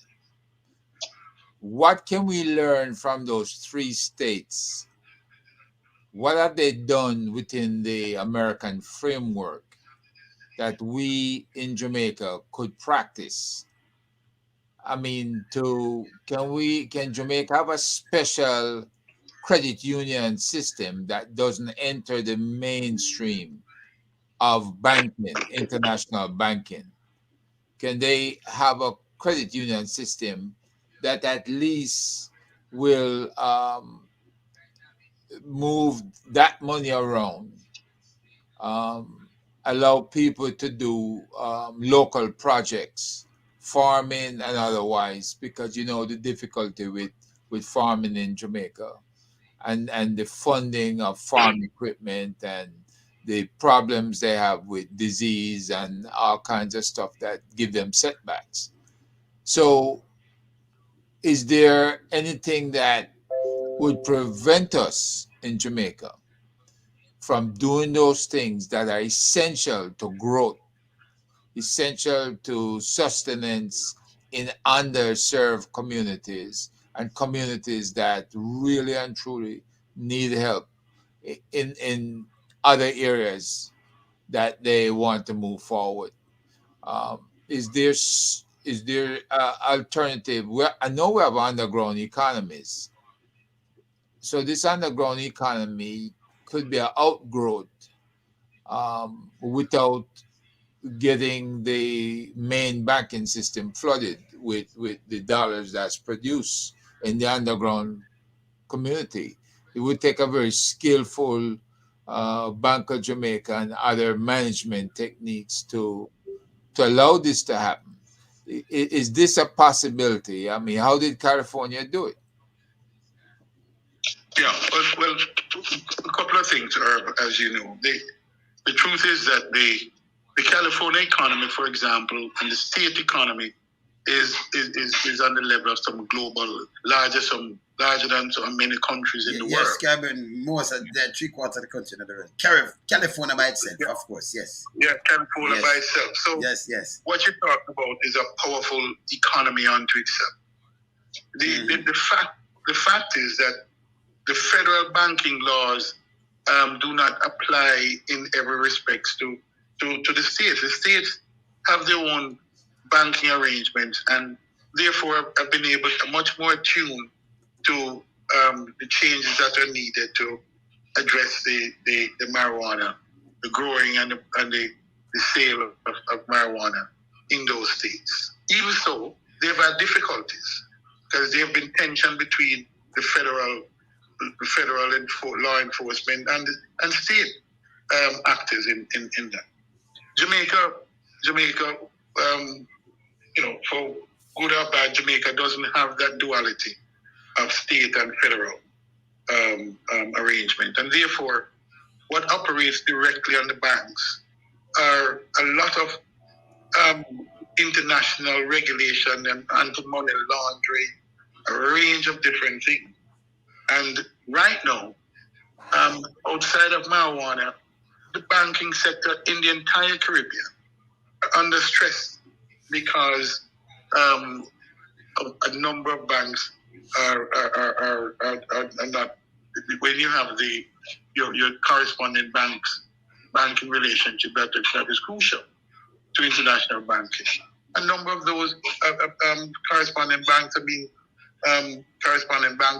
What can we learn from those three states? What have they done within the American framework that we in Jamaica could practice? I mean, can Jamaica have a special credit union system that doesn't enter the mainstream of banking, international banking? Can they have a credit union system that at least will move that money around, allow people to do local projects, farming and otherwise, because you know the difficulty with farming in Jamaica and the funding of farm equipment and the problems they have with disease and all kinds of stuff that give them setbacks. So is there anything that would prevent us in Jamaica from doing those things that are essential to growth, essential to sustenance in underserved communities and communities that really and truly need help in other areas that they want to move forward? Is there alternative? I know we have underground economies, so this underground economy could be an outgrowth without getting the main banking system flooded with the dollars that's produced in the underground community. It would take a very skillful Bank of Jamaica and other management techniques to allow this to happen. Is this a possibility? I mean, how did California do it? Yeah, well, a couple of things, Herb, as you know. The truth is that the California economy, for example, and the state economy is on the level of some global, larger than so many countries in the world. Yes, Caribbean, most of the 3/4 of the country in the world. California by itself, of course, yes. Yeah, California by itself. So yes. What you're talking about is a powerful economy unto itself. The fact is that the federal banking laws do not apply in every respect to the states. The states have their own banking arrangements and therefore have been able to much more attuned to the changes that are needed to address the marijuana, the growing and the sale of marijuana in those states. Even so, they've had difficulties because there have been tension between the federal law enforcement and state actors in that. Jamaica, for good or bad, Jamaica doesn't have that duality of state and federal arrangement, and therefore, what operates directly on the banks are a lot of international regulation and anti-money laundering, a range of different things. And right now, outside of marijuana, the banking sector in the entire Caribbean are under stress because a number of banks are not. When you have your corresponding banking relationship, that is crucial to international banking. A number of those corresponding banks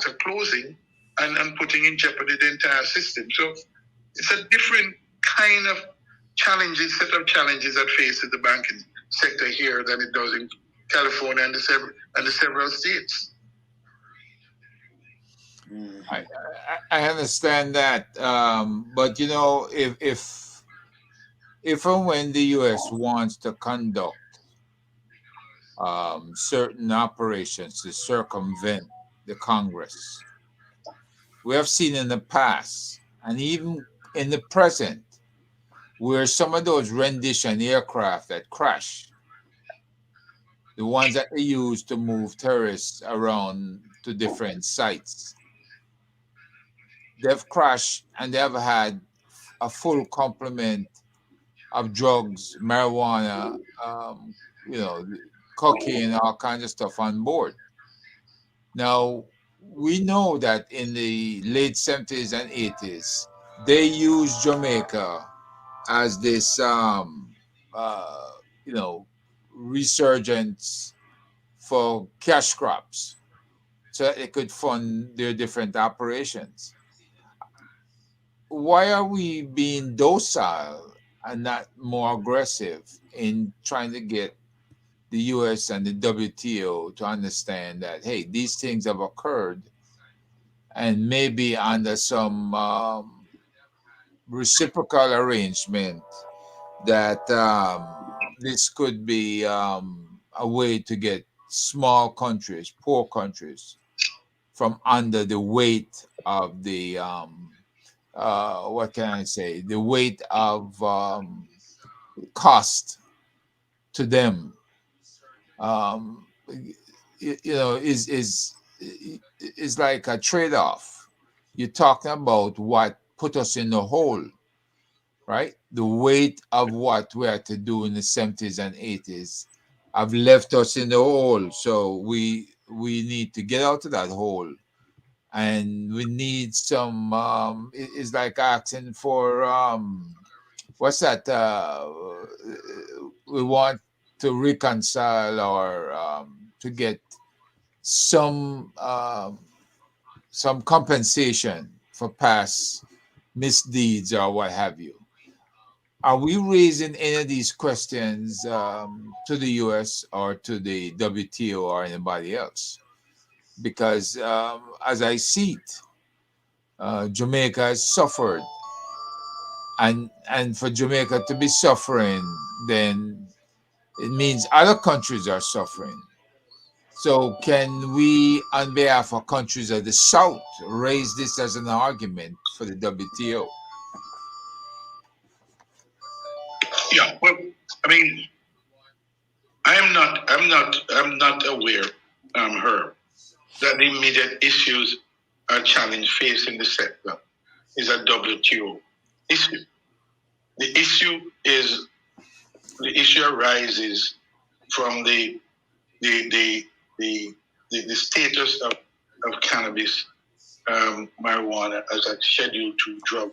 are closing and putting in jeopardy the entire system. So it's a different kind of set of challenges that faces the banking sector here than it does in California and the several states. I understand that, but you know, if and when the U.S. wants to conduct certain operations to circumvent the Congress. We have seen in the past, and even in the present, where some of those rendition aircraft that crash, the ones that they use to move terrorists around to different sites, they've crashed and they've had a full complement of drugs, marijuana, you know, cocaine, all kinds of stuff on board. Now, we know that in the late 70s and 80s, they used Jamaica as this, uh, you know, resurgence for cash crops so that they could fund their different operations. Why are we being docile and not more aggressive in trying to get the US and the WTO to understand that, hey, these things have occurred and maybe under some reciprocal arrangement that this could be a way to get small countries, poor countries, from under the weight of the what can I say? The weight of cost to them, you know, is like a trade-off. You're talking about what put us in the hole, right? The weight of what we had to do in the 70s and 80s have left us in the hole. So we need to get out of that hole. And we need some it's like asking for what's that? We want to reconcile or to get some compensation for past misdeeds or what have you. Are we raising any of these questions to the U.S. or to the WTO or anybody else? Because as I see it, Jamaica has suffered, and for Jamaica to be suffering, then it means other countries are suffering. So can we, on behalf of countries of the South, raise this as an argument for the WTO? Yeah, well, I mean, I'm not aware, Herb, that the immediate issues or challenge facing the sector is a WTO issue. The issue arises from the status of cannabis, marijuana as a Schedule 2 drug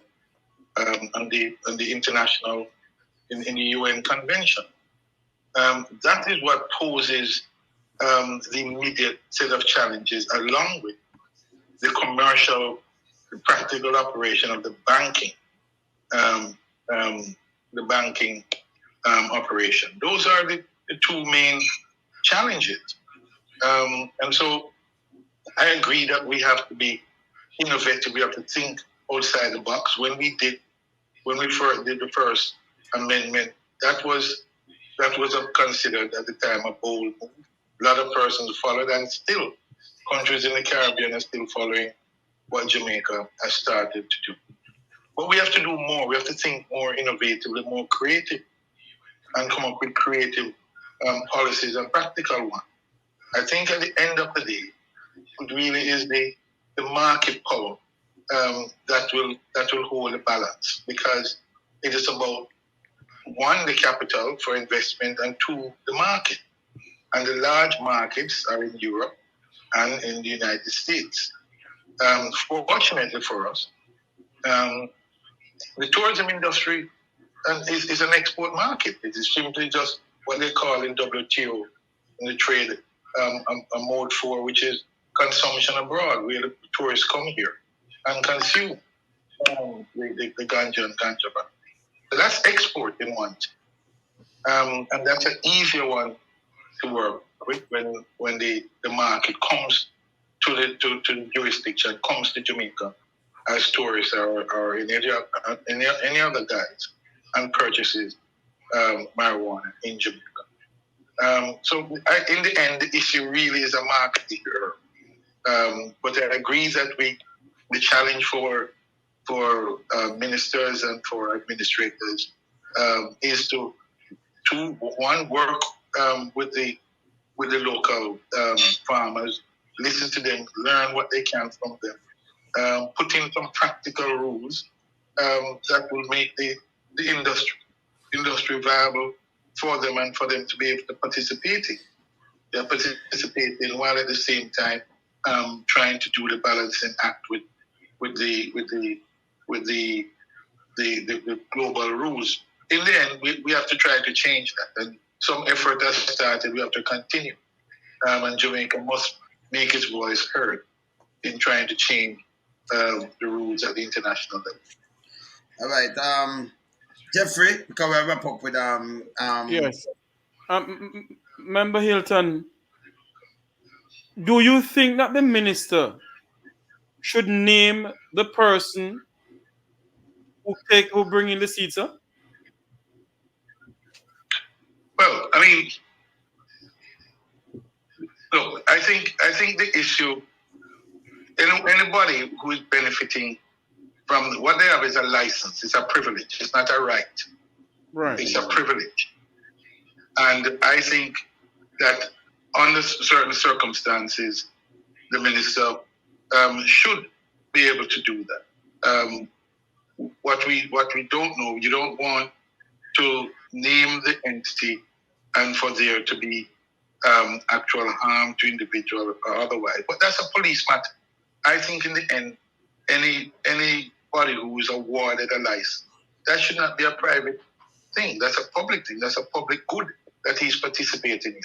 on the international in the UN Convention. That is what poses the immediate set of challenges, along with the commercial, the practical operation of the banking, operation. Those are the two main challenges. And so I agree that we have to be innovative. We have to think outside the box. When we first did the first amendment, that was considered at the time a bold move. A lot of persons followed, and still countries in the Caribbean are still following what Jamaica has started to do. But we have to do more. We have to think more innovatively, more creative, and come up with creative policies and practical ones. I think at the end of the day, it really is the market power that will hold the balance, because it is about, one, the capital for investment, and two, the market. And the large markets are in Europe and in the United States. Fortunately for us, the tourism industry is an export market. It is simply just what they call in WTO, in the trade, a mode 4, which is consumption abroad, where the tourists come here and consume the ganja and ganja. So that's export in one. And that's an easier one to work with when the market comes to the jurisdiction, comes to Jamaica as tourists or any other guys, and purchases marijuana in Jamaica. In the end, the issue really is a marketing error. But I agree that the challenge for ministers and for administrators is to one, work with the local farmers, listen to them, learn what they can from them, put in some practical rules that will make the industry viable for them and for them to be able to participate in. They're participating while at the same time trying to do the balancing act with the global rules. In the end, we have to try to change that, and some effort has started. We have to continue, and Jamaica must make its voice heard in trying to change the rules at the international level. All right, Jeffrey, can we wrap up with Yes. Member Hilton, do you think that the minister should name the person who bring in the seeds, sir? Well, I mean, look, I think the issue, anybody who is benefiting from what they have is a license. It's a privilege. It's not a right. Right. It's a privilege. And I think that under certain circumstances, the minister should be able to do that. What we don't know, you don't want to name the entity and for there to be actual harm to individual or otherwise. But that's a police matter. I think in the end, anybody who is awarded a license, that should not be a private thing. That's a public thing. That's a public good that he's participating in.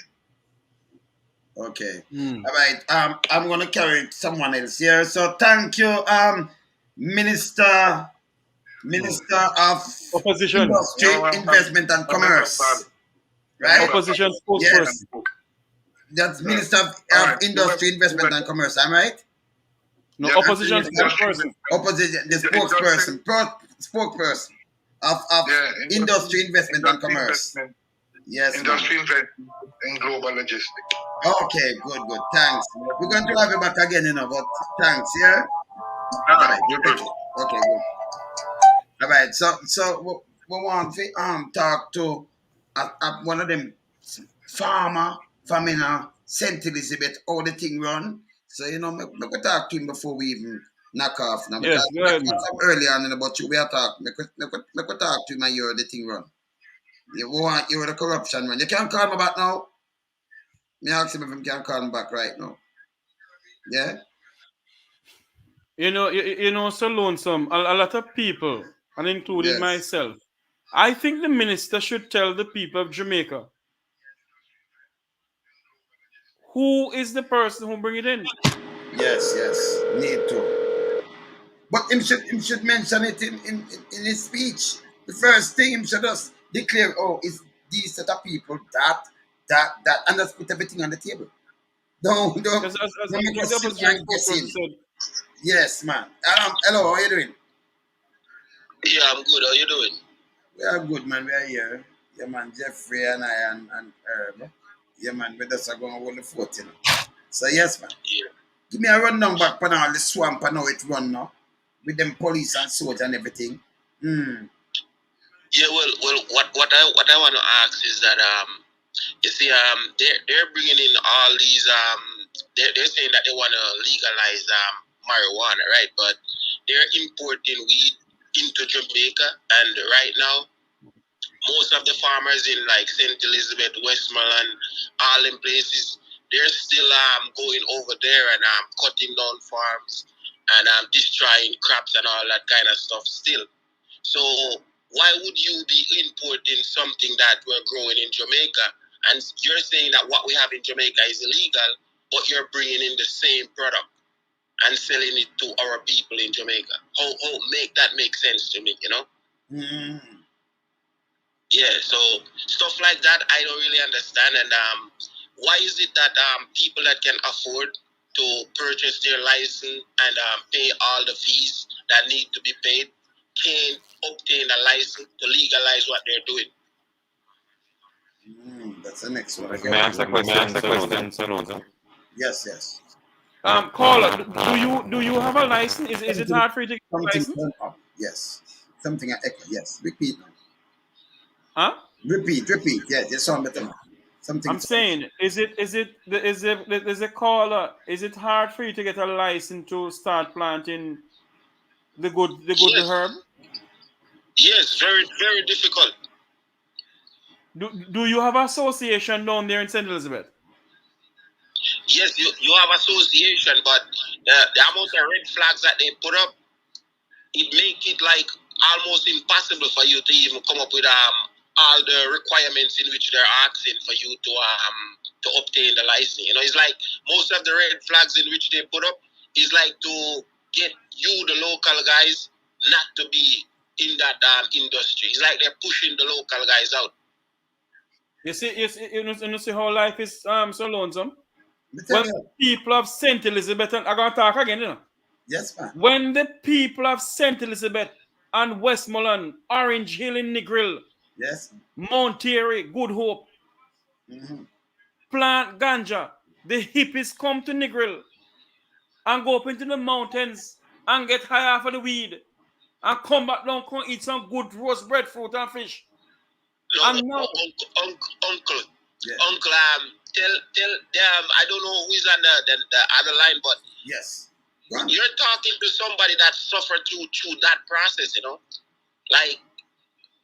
Okay. All right. I'm gonna carry someone else here. So thank you, Minister of Opposition. Industry, Investment and Commerce. Right? Opposition spokesperson. Yes. That's Minister of Industry, Investment and Commerce. Am I right? No, opposition spokesperson. Opposition, the spokesperson of Industry, Investment and Commerce. Yes. Industry investment in global logistics. Okay, good. Thanks. We're going to have you back again, but thanks, yeah? All right, you're good. Okay, good. All right, so we want to talk to one of them farmer from St. Elizabeth, how the thing run. So, we could talk to him before we even knock off now. Yes, go ahead, man. Earlier on about you, we are talking. We could talk to him and hear the thing run. You want you the corruption, man. You can't call me back now. Me ask him if he can call me back right now. Yeah? So lonesome. A lot of people, and including Yes. myself, I think the minister should tell the people of Jamaica who is the person who bring it in. Yes, need to. But him should mention it in his speech. The first thing him should just declare, it's these set of people that, and just put everything on the table. Don't As make the us sit opposition and guess spokesperson in. said. Yes, man. Hello, how you doing? Yeah, I'm good. How you doing? We are good, man. We are here. Yeah, man. Jeffrey and I and Herb. Yeah, man. We just are going to hold the fort, So, yes, man. Yeah. Give me a rundown back on all the swamp and how it run now. With them police and soldiers and everything. Yeah, well, what I want to ask is that you see they're bringing in all these they're saying that they want to legalize marijuana, right? But they're importing weed into Jamaica, and right now most of the farmers in like St. Elizabeth, Westmoreland, all them places, they're still going over there and cutting down farms and destroying crops and all that kind of stuff still. So why would you be importing something that we're growing in Jamaica? And you're saying that what we have in Jamaica is illegal, but you're bringing in the same product and selling it to our people in Jamaica. How make that make sense to me, Yeah, so stuff like that I don't really understand. And why is it that people that can afford to purchase their license and pay all the fees that need to be paid can't obtain a license to legalize what they're doing? That's the next one. May I ask a question, Sanoza? Yes. Caller, do you have a license? Is it hard for you to get a Something license? turn up. Yes. Something I echo. Yes. Repeat. Huh? Repeat. Yeah, just sound better. Something. I'm saying, is a caller? Is it hard for you to get a license to start planting the good Yes. herb? Yes, very, very difficult. Do you have association down there in St. Elizabeth? Yes, you have association, but the amount of red flags that they put up, it make it like almost impossible for you to even come up with all the requirements in which they're asking for you to obtain the license. You know, it's like most of the red flags in which they put up is like to get you, the local guys, not to be in that industry. It's like they're pushing the local guys out. You see how life is so lonesome. When the people of St. Elizabeth, I'm gonna talk again, you know. Yes, man. When the people of St. Elizabeth and Westmoreland, Orange Hill in Negril, yes, Mount Terry, Good Hope, plant ganja, the hippies come to Negril and go up into the mountains and get high off of the weed and come back down, come eat some good roast breadfruit and fish. No, and now, uncle, tell them, I don't know who is on the other line, but yes, you're talking to somebody that suffered through that process, you know, like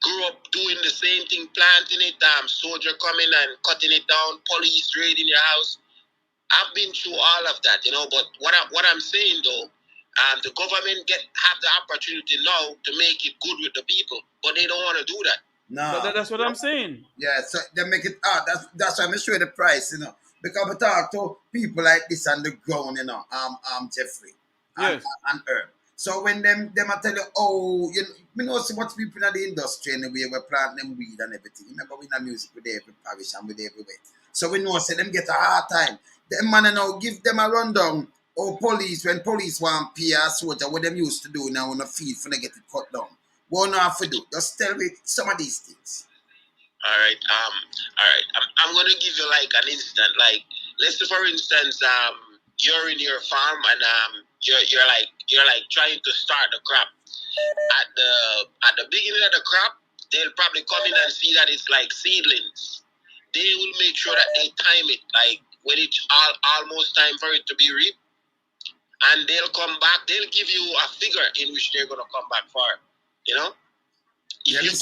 grew up doing the same thing, planting it, soldier coming and cutting it down, police raiding your house. I've been through all of that, you know, but what I'm saying though, the government have the opportunity now to make it good with the people, but they don't want to do that. No, that's what I'm saying. Yeah, so they make it hard. That's why I'm sure the price, you know, because we talk to people like this on the ground, you know, Jeffrey, and Herb. So when them I tell you, oh, you know, so much people in the industry anyway, we're planting them weed and everything. Remember, we in music with every parish and with everywhere. So we know, say them get a hard time. Them man now give them a rundown. Oh, police, when police want pay a soldier, what them used to do now on the field for they get it cut down. What not have to do? Just tell me some of these things. All right. I'm gonna give you like an instant. Like, let's say for instance, you're in your farm and you're like trying to start the crop. At the beginning of the crop, they'll probably come in and see that it's like seedlings. They will make sure that they time it, like when it's almost time for it to be reaped, and they'll come back. They'll give you a figure in which they're gonna come back for. You know, if they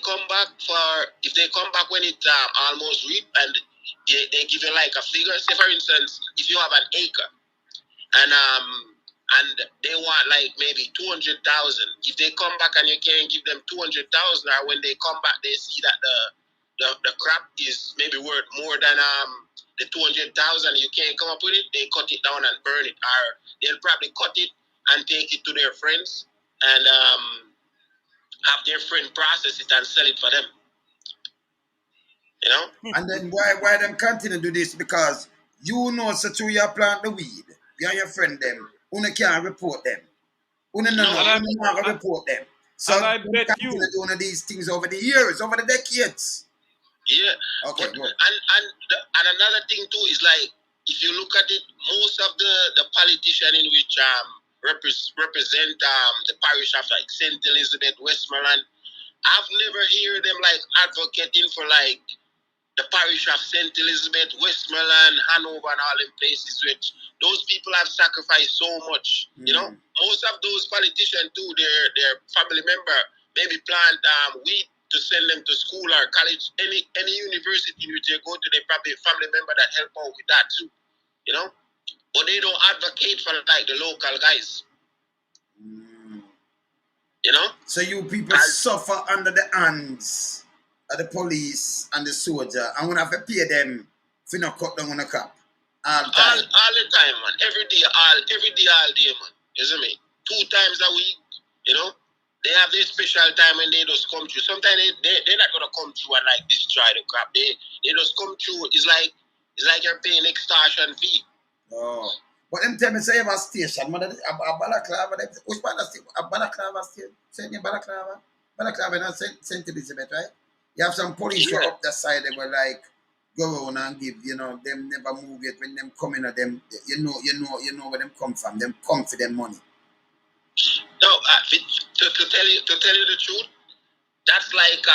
come back when it's almost reaped, and they give you like a figure. Say for instance, if you have an acre, and they want like maybe 200,000. If they come back and you can't give them 200,000, or when they come back they see that the crop is maybe worth more than the 200,000, you can't come up with it, they cut it down and burn it, or they'll probably cut it and take it to their friends and have their friend process it and sell it for them. You know? And then why them continue to do this? Because you know, so through your plant the weed, you and your friend them, you can't report them. You can't report them. So and I bet you doing one of these things over the years, over the decades. Yeah. Okay, but, good. And another thing too is like, if you look at it, most of the politicians in which represent the parish of like St. Elizabeth, Westmoreland, I've never heard them like advocating for like the parish of St. Elizabeth, Westmoreland, Hanover, and all them places which those people have sacrificed so much. You know, most of those politicians too, their family member maybe plant weed to send them to school or college, any university in which they go to, they probably family member that help out with that too. You know, but they don't advocate for like the local guys. You know, so you people suffer under the hands of the police and the soldier, and we have to pay them for not cut down on the crop all the time. All the time, man. Every day, all day, man. You see me? 2 times a week. You know, they have this special time when they just come through. Sometimes they're not gonna come through and like destroy the crop. They just come through. It's like you're paying extortion fee. Oh. But them tell me say you have a station, man. A Balaclava, which part of station? A Balaclava station? Say in Balaclava? Balaclava in St. Elizabeth, right? You have some police who Yeah. are up that side, they were like, go around and give, them never move yet. When them come in at them, you know where them come from. Them come for them money. No, to tell you the truth, that's like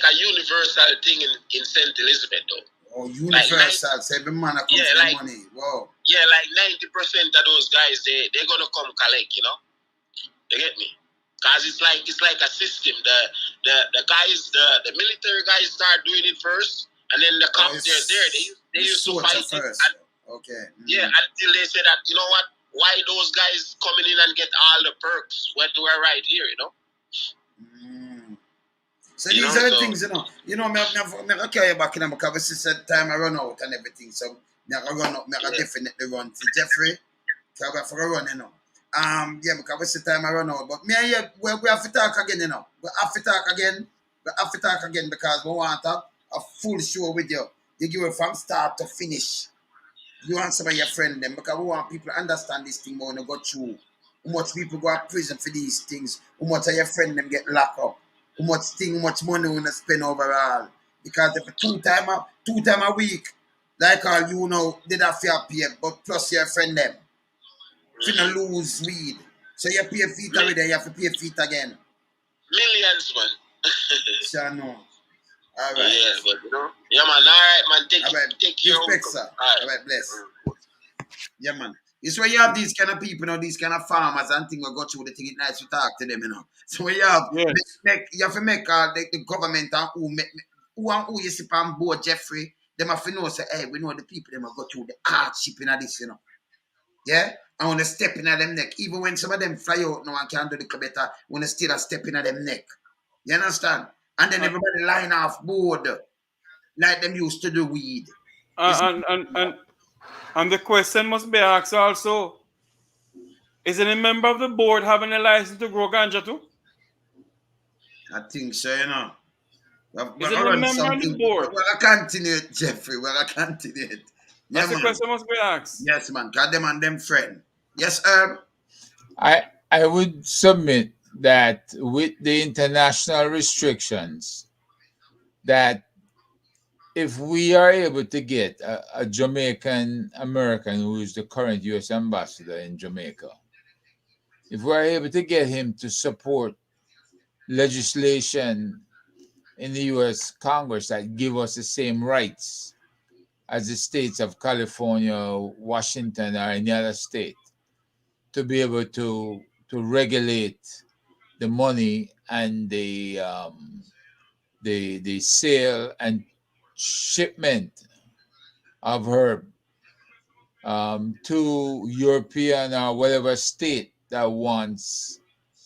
a universal thing in Saint Elizabeth, though. Oh, universal. So every man that comes for their money. Wow. Yeah, like 90% of those guys, they're gonna come collect, You get me? Cause it's like a system. The guys, the military guys start doing it first, and then the cops they're there. They used to fight it. First. Okay. Yeah, until they say that, you know what? Why those guys coming in and get all the perks when we're right here, So these are the things, me carry you back in because we said time I run out and everything. So me run out, me definitely run to Jeffrey. So I for a run, yeah, because we said time I run out. But me and you, we have to talk again, We have to talk again. We have to talk again because we want a full show with you. You give it from start to finish. You and some of your friends them because we want people to understand this thing when they go through. How much people go to prison for these things, how much of your friends them get locked up, how much money we spend overall. Because if two time a week, like all they don't fear pay, but plus your friend them. If you don't lose weed. So you pay feet already, you have to pay feet again. Millions, man. Sure, no. All right. Yeah, but yeah, man. All right, man. Take care. Respect, sir. All right, bless. Yeah, man. It's where you have these kind of people, these kind of farmers and things will go through the thing. It's nice to talk to them, So when you have, you have to make the government and who you see on board, Jeffrey, them have to know, say, hey, we know the people, them will go through the hardship in this, Yeah? I want to step in at them neck. Even when some of them fly out now and can't do the better, want to still a step in at them neck. You understand? And then everybody line off board like them used to do weed. And the question must be asked also, is any member of the board having a license to grow ganja too? I think so, Is it a member of the board? Well, I continue it, Jeffrey. Well, I continue it. That's the question must be asked. Yes, man. Got them and them friend. Yes, Herb? I would submit that with the international restrictions, that if we are able to get a Jamaican American who is the current U.S. ambassador in Jamaica, if we're able to get him to support legislation in the U.S. Congress that give us the same rights as the states of California, Washington, or any other state, to be able to regulate the money and the sale and shipment of herb to European or whatever state that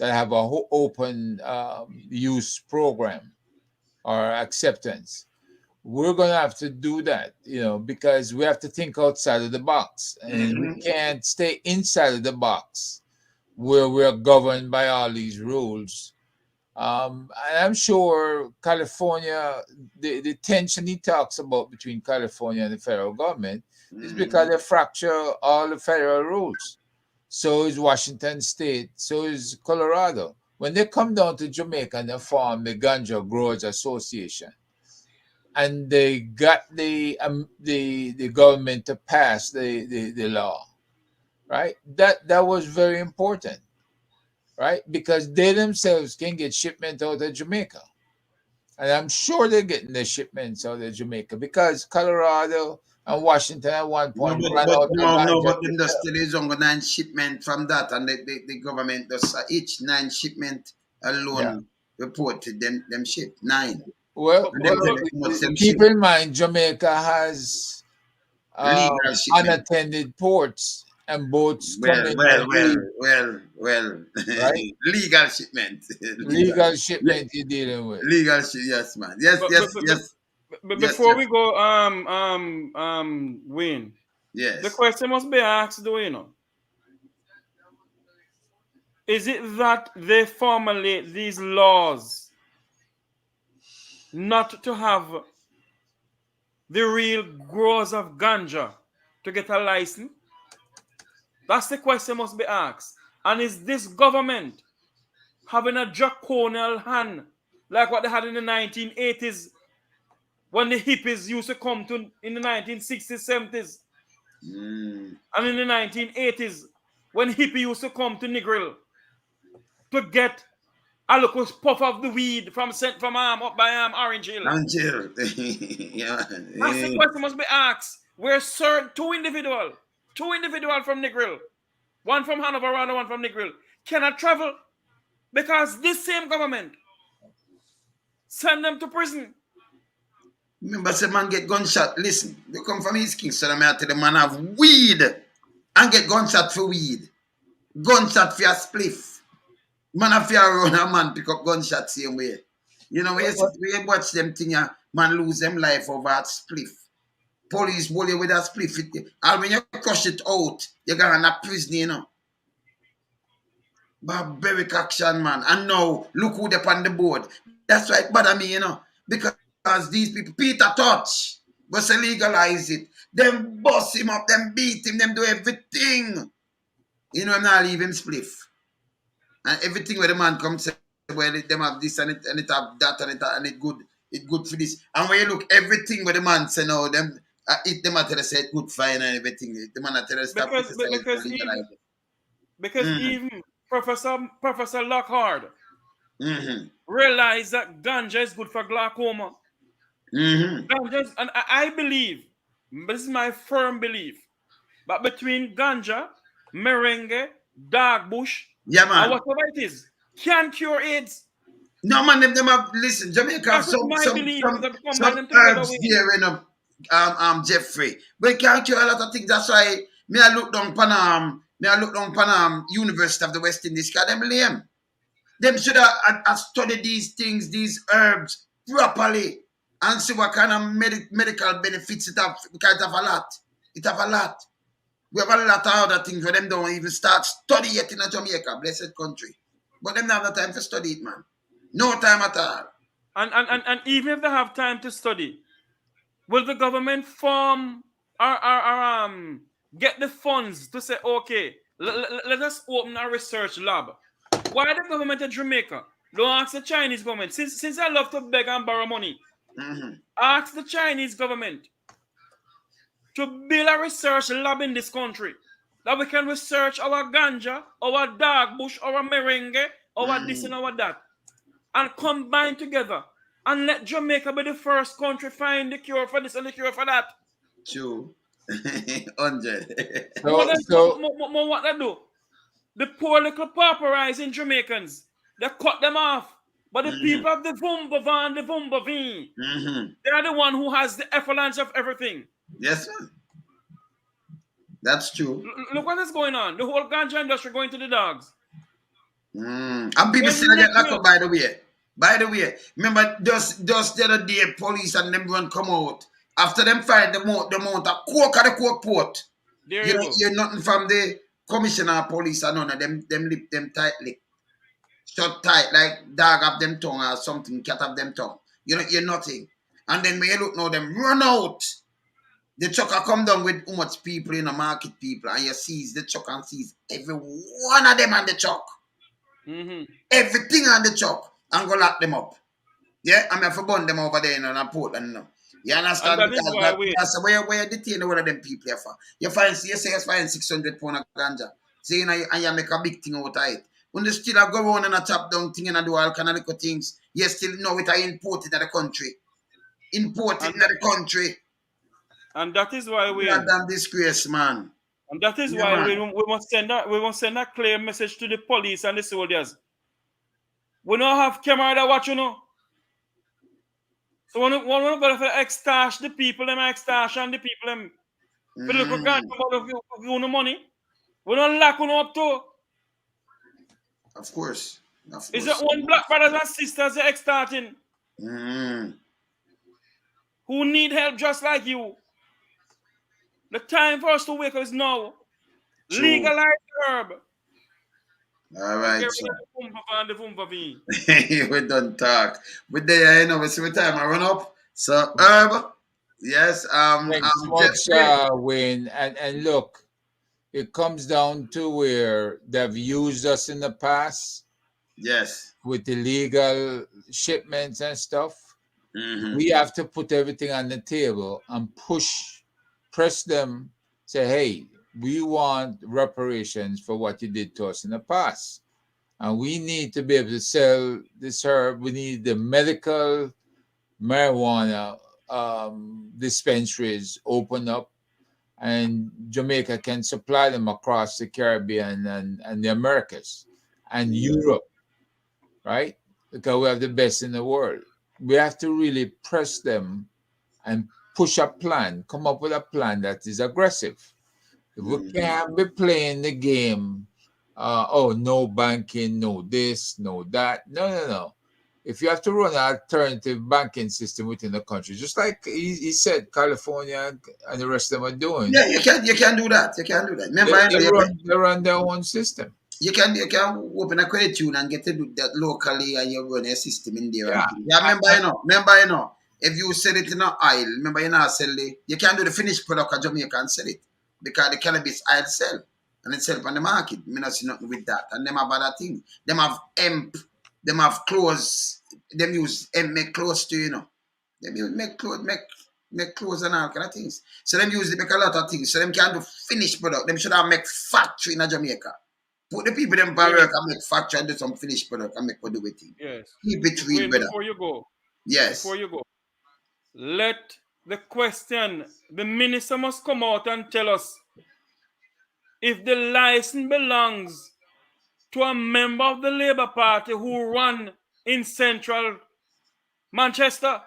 have a open use program or acceptance. We're going to have to do that, because we have to think outside of the box, and we can't stay inside of the box where we're governed by all these rules. And I'm sure California, the tension he talks about between California and the federal government is because they fracture all the federal rules. So is Washington State, so is Colorado. When they come down to Jamaica and they form the Ganja Growers Association, and they got the government to pass the law, right? That was very important, right? Because they themselves can get shipment out of Jamaica. And I'm sure they're getting the shipments out of Jamaica because Colorado and Washington at one point but them just still is on 9 shipment from that, and the government does each 9 shipment alone reported them ship 9. Well, keep in mind, Jamaica has unattended ports and boats coming. Well, right? Legal shipment. Legal shipment you're dealing with. Legal shipment, yes, man. Yes. But before we go, Wayne. Yes. The question must be asked, though, Is it that they formulate these laws not to have the real growers of ganja to get a license? That's the question must be asked. And is this government having a draconian hand like what they had in the 1980s when the hippies used to come to in the 1960s, 70s, and in the 1980s when hippie used to come to Negril to get a little puff of the weed from up by Orange Hill. Angel. Yeah. That's the question must be asked. We're certain two individuals from Negril, one from Hanover, and one from Negril, cannot travel because this same government send them to prison. Remember, say man get gunshot. Listen, they come from East Kingston, and I tell the man have weed and get gunshot for weed. Gunshot for a spliff. Man have to run a man pick up gunshot same way. You know, we watch them thing, man lose them life over a spliff. Police bully with a spliff. And when you crush it out, you're going to prison, you know. Barbaric action, man. And now, look who they're on the board. That's why it bother me, you know. Because these people, Peter Touch, but they legalize it. Them bust him up, them beat him, them do everything. You know, I'm not leaving spliff. And everything where the man comes say, well, them have this and it have that and it good. It good for this. And when you look, everything where the man say no, them it them tell us say it good fine and everything. The man tell us stop because even Professor Lockhart realized that ganja is good for glaucoma. Ganja, and I believe, this is my firm belief, but between ganja, merengue, dark bush, and whatever it is, can cure AIDS. No man, them have listen. Jamaica have some herbs here in Jeffrey, but it can't cure a lot of things. That's why me I look down Panam University of the West Indies. Cause them lame. Them should have studied these things, these herbs properly, and see what kind of medical benefits it have. Because it have a lot. It have a lot. We have a lot of other things where them don't even start study yet in a Jamaica, blessed country. But them don't have no time to study it, man. No time at all. And even if they have time to study, will the government form or get the funds to say, okay, let us open a research lab? Why the government of Jamaica don't ask the Chinese government? Since I love to beg and borrow money, ask the Chinese government to build a research lab in this country that we can research our ganja, our dark bush, our merengue, our this and our that, and combine together and let Jamaica be the first country find the cure for this and the cure for that. True. 100. So what they do? The poor little pauperizing Jamaicans, they cut them off. But the people of the Vumba and the Vumba V, they are the one who has the effluence of everything. Yes, sir. That's true. Look what is going on. The whole ganja industry going to the dogs. And people still get locked up, by the way. By the way, remember just the other day, police and them run come out. After them find the amount of coke at the coke port. You're nothing from the commissioner of police and none of them lip them tightly. Shut tight, like dog have them tongue or something, cat have them tongue. You're nothing. And then when you look now, them run out. The trucker come down with how much people in the market people, and you seize the truck and seize every one of them on the truck. Everything on the truck and go lock them up. Yeah, I mean, I burn them over there in Portland. You understand? And that is why that's where you detain one of them people here for. You say you find 600 pounds of ganja. Say and you make a big thing out of it. When they still go around and a chop down thing and do all kind of little things, you still know it are imported in the country. Imported in the country. And that is why we damn disgrace, man. And that is why we must send a clear message to the police and the soldiers. We don't have camera that watch, So when we go to extortion the people, them extortion the people, them for the look at about money, we don't lock on up too. Of course. Is there one black brothers and sisters they're extorting who need help just like you? The time for us to wake up is now. True. Legalize herb. All right. We don't talk. But there, we see what time I run up. So herb, yes. Win and look, it comes down to where they've used us in the past. Yes. with illegal shipments and stuff. Mhm. We have to put everything on the table and press them, say, hey, we want reparations for what you did to us in the past. And we need to be able to sell this herb. We need the medical marijuana dispensaries open up, and Jamaica can supply them across the Caribbean and the Americas and Europe, right? Because we have the best in the world. We have to really press them and push a plan, come up with a plan that is aggressive. If we can't be playing the game, no banking, no this, no that. No. If you have to run an alternative banking system within the country, just like he said, California and the rest of them are doing. Yeah, you can do that. You can do that. Remember, they run their own system. You can open a credit union and get to do that locally, and you run a system in there. Yeah. Remember, if you sell it in an aisle, remember you not sell it. You can't do the finished product of Jamaica and sell it because the cannabis aisle sell and it sell on the market. Me not see nothing with that. And them have other things. Them have hemp. Them have clothes. Them use hemp make clothes too. Them use make clothes and all kind of things. So them use make a lot of things. So them can't do finished product. Them should have make factory in Jamaica. Put the people them by work and make factory and do some finished product and make what do with it. Yes. Keep it real, brother. Before you go. Yes. Before you go. Let the question, the minister must come out and tell us if the license belongs to a member of the Labour Party who run in central Manchester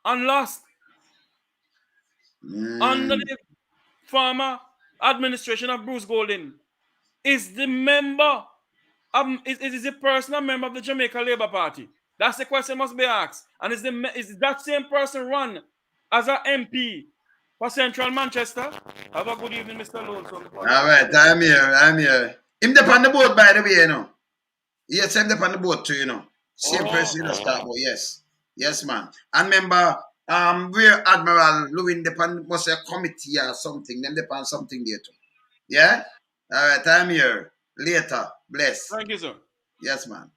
and lost under the former administration of Bruce Golding. Is the member is the person a member of the Jamaica Labour Party? That's the question must be asked. And is that same person run as an MP for Central Manchester? Have a good evening, Mr. Lonesome. All right, I'm here. Him up on the boat, by the way, Yes, I'm up on the boat too, Same person you start about, yes. Yes, man. And remember, Rear Admiral Louis Depan was a committee or something. Them depend something there too. Yeah? All right, I'm here. Later. Bless. Thank you, sir. Yes, man.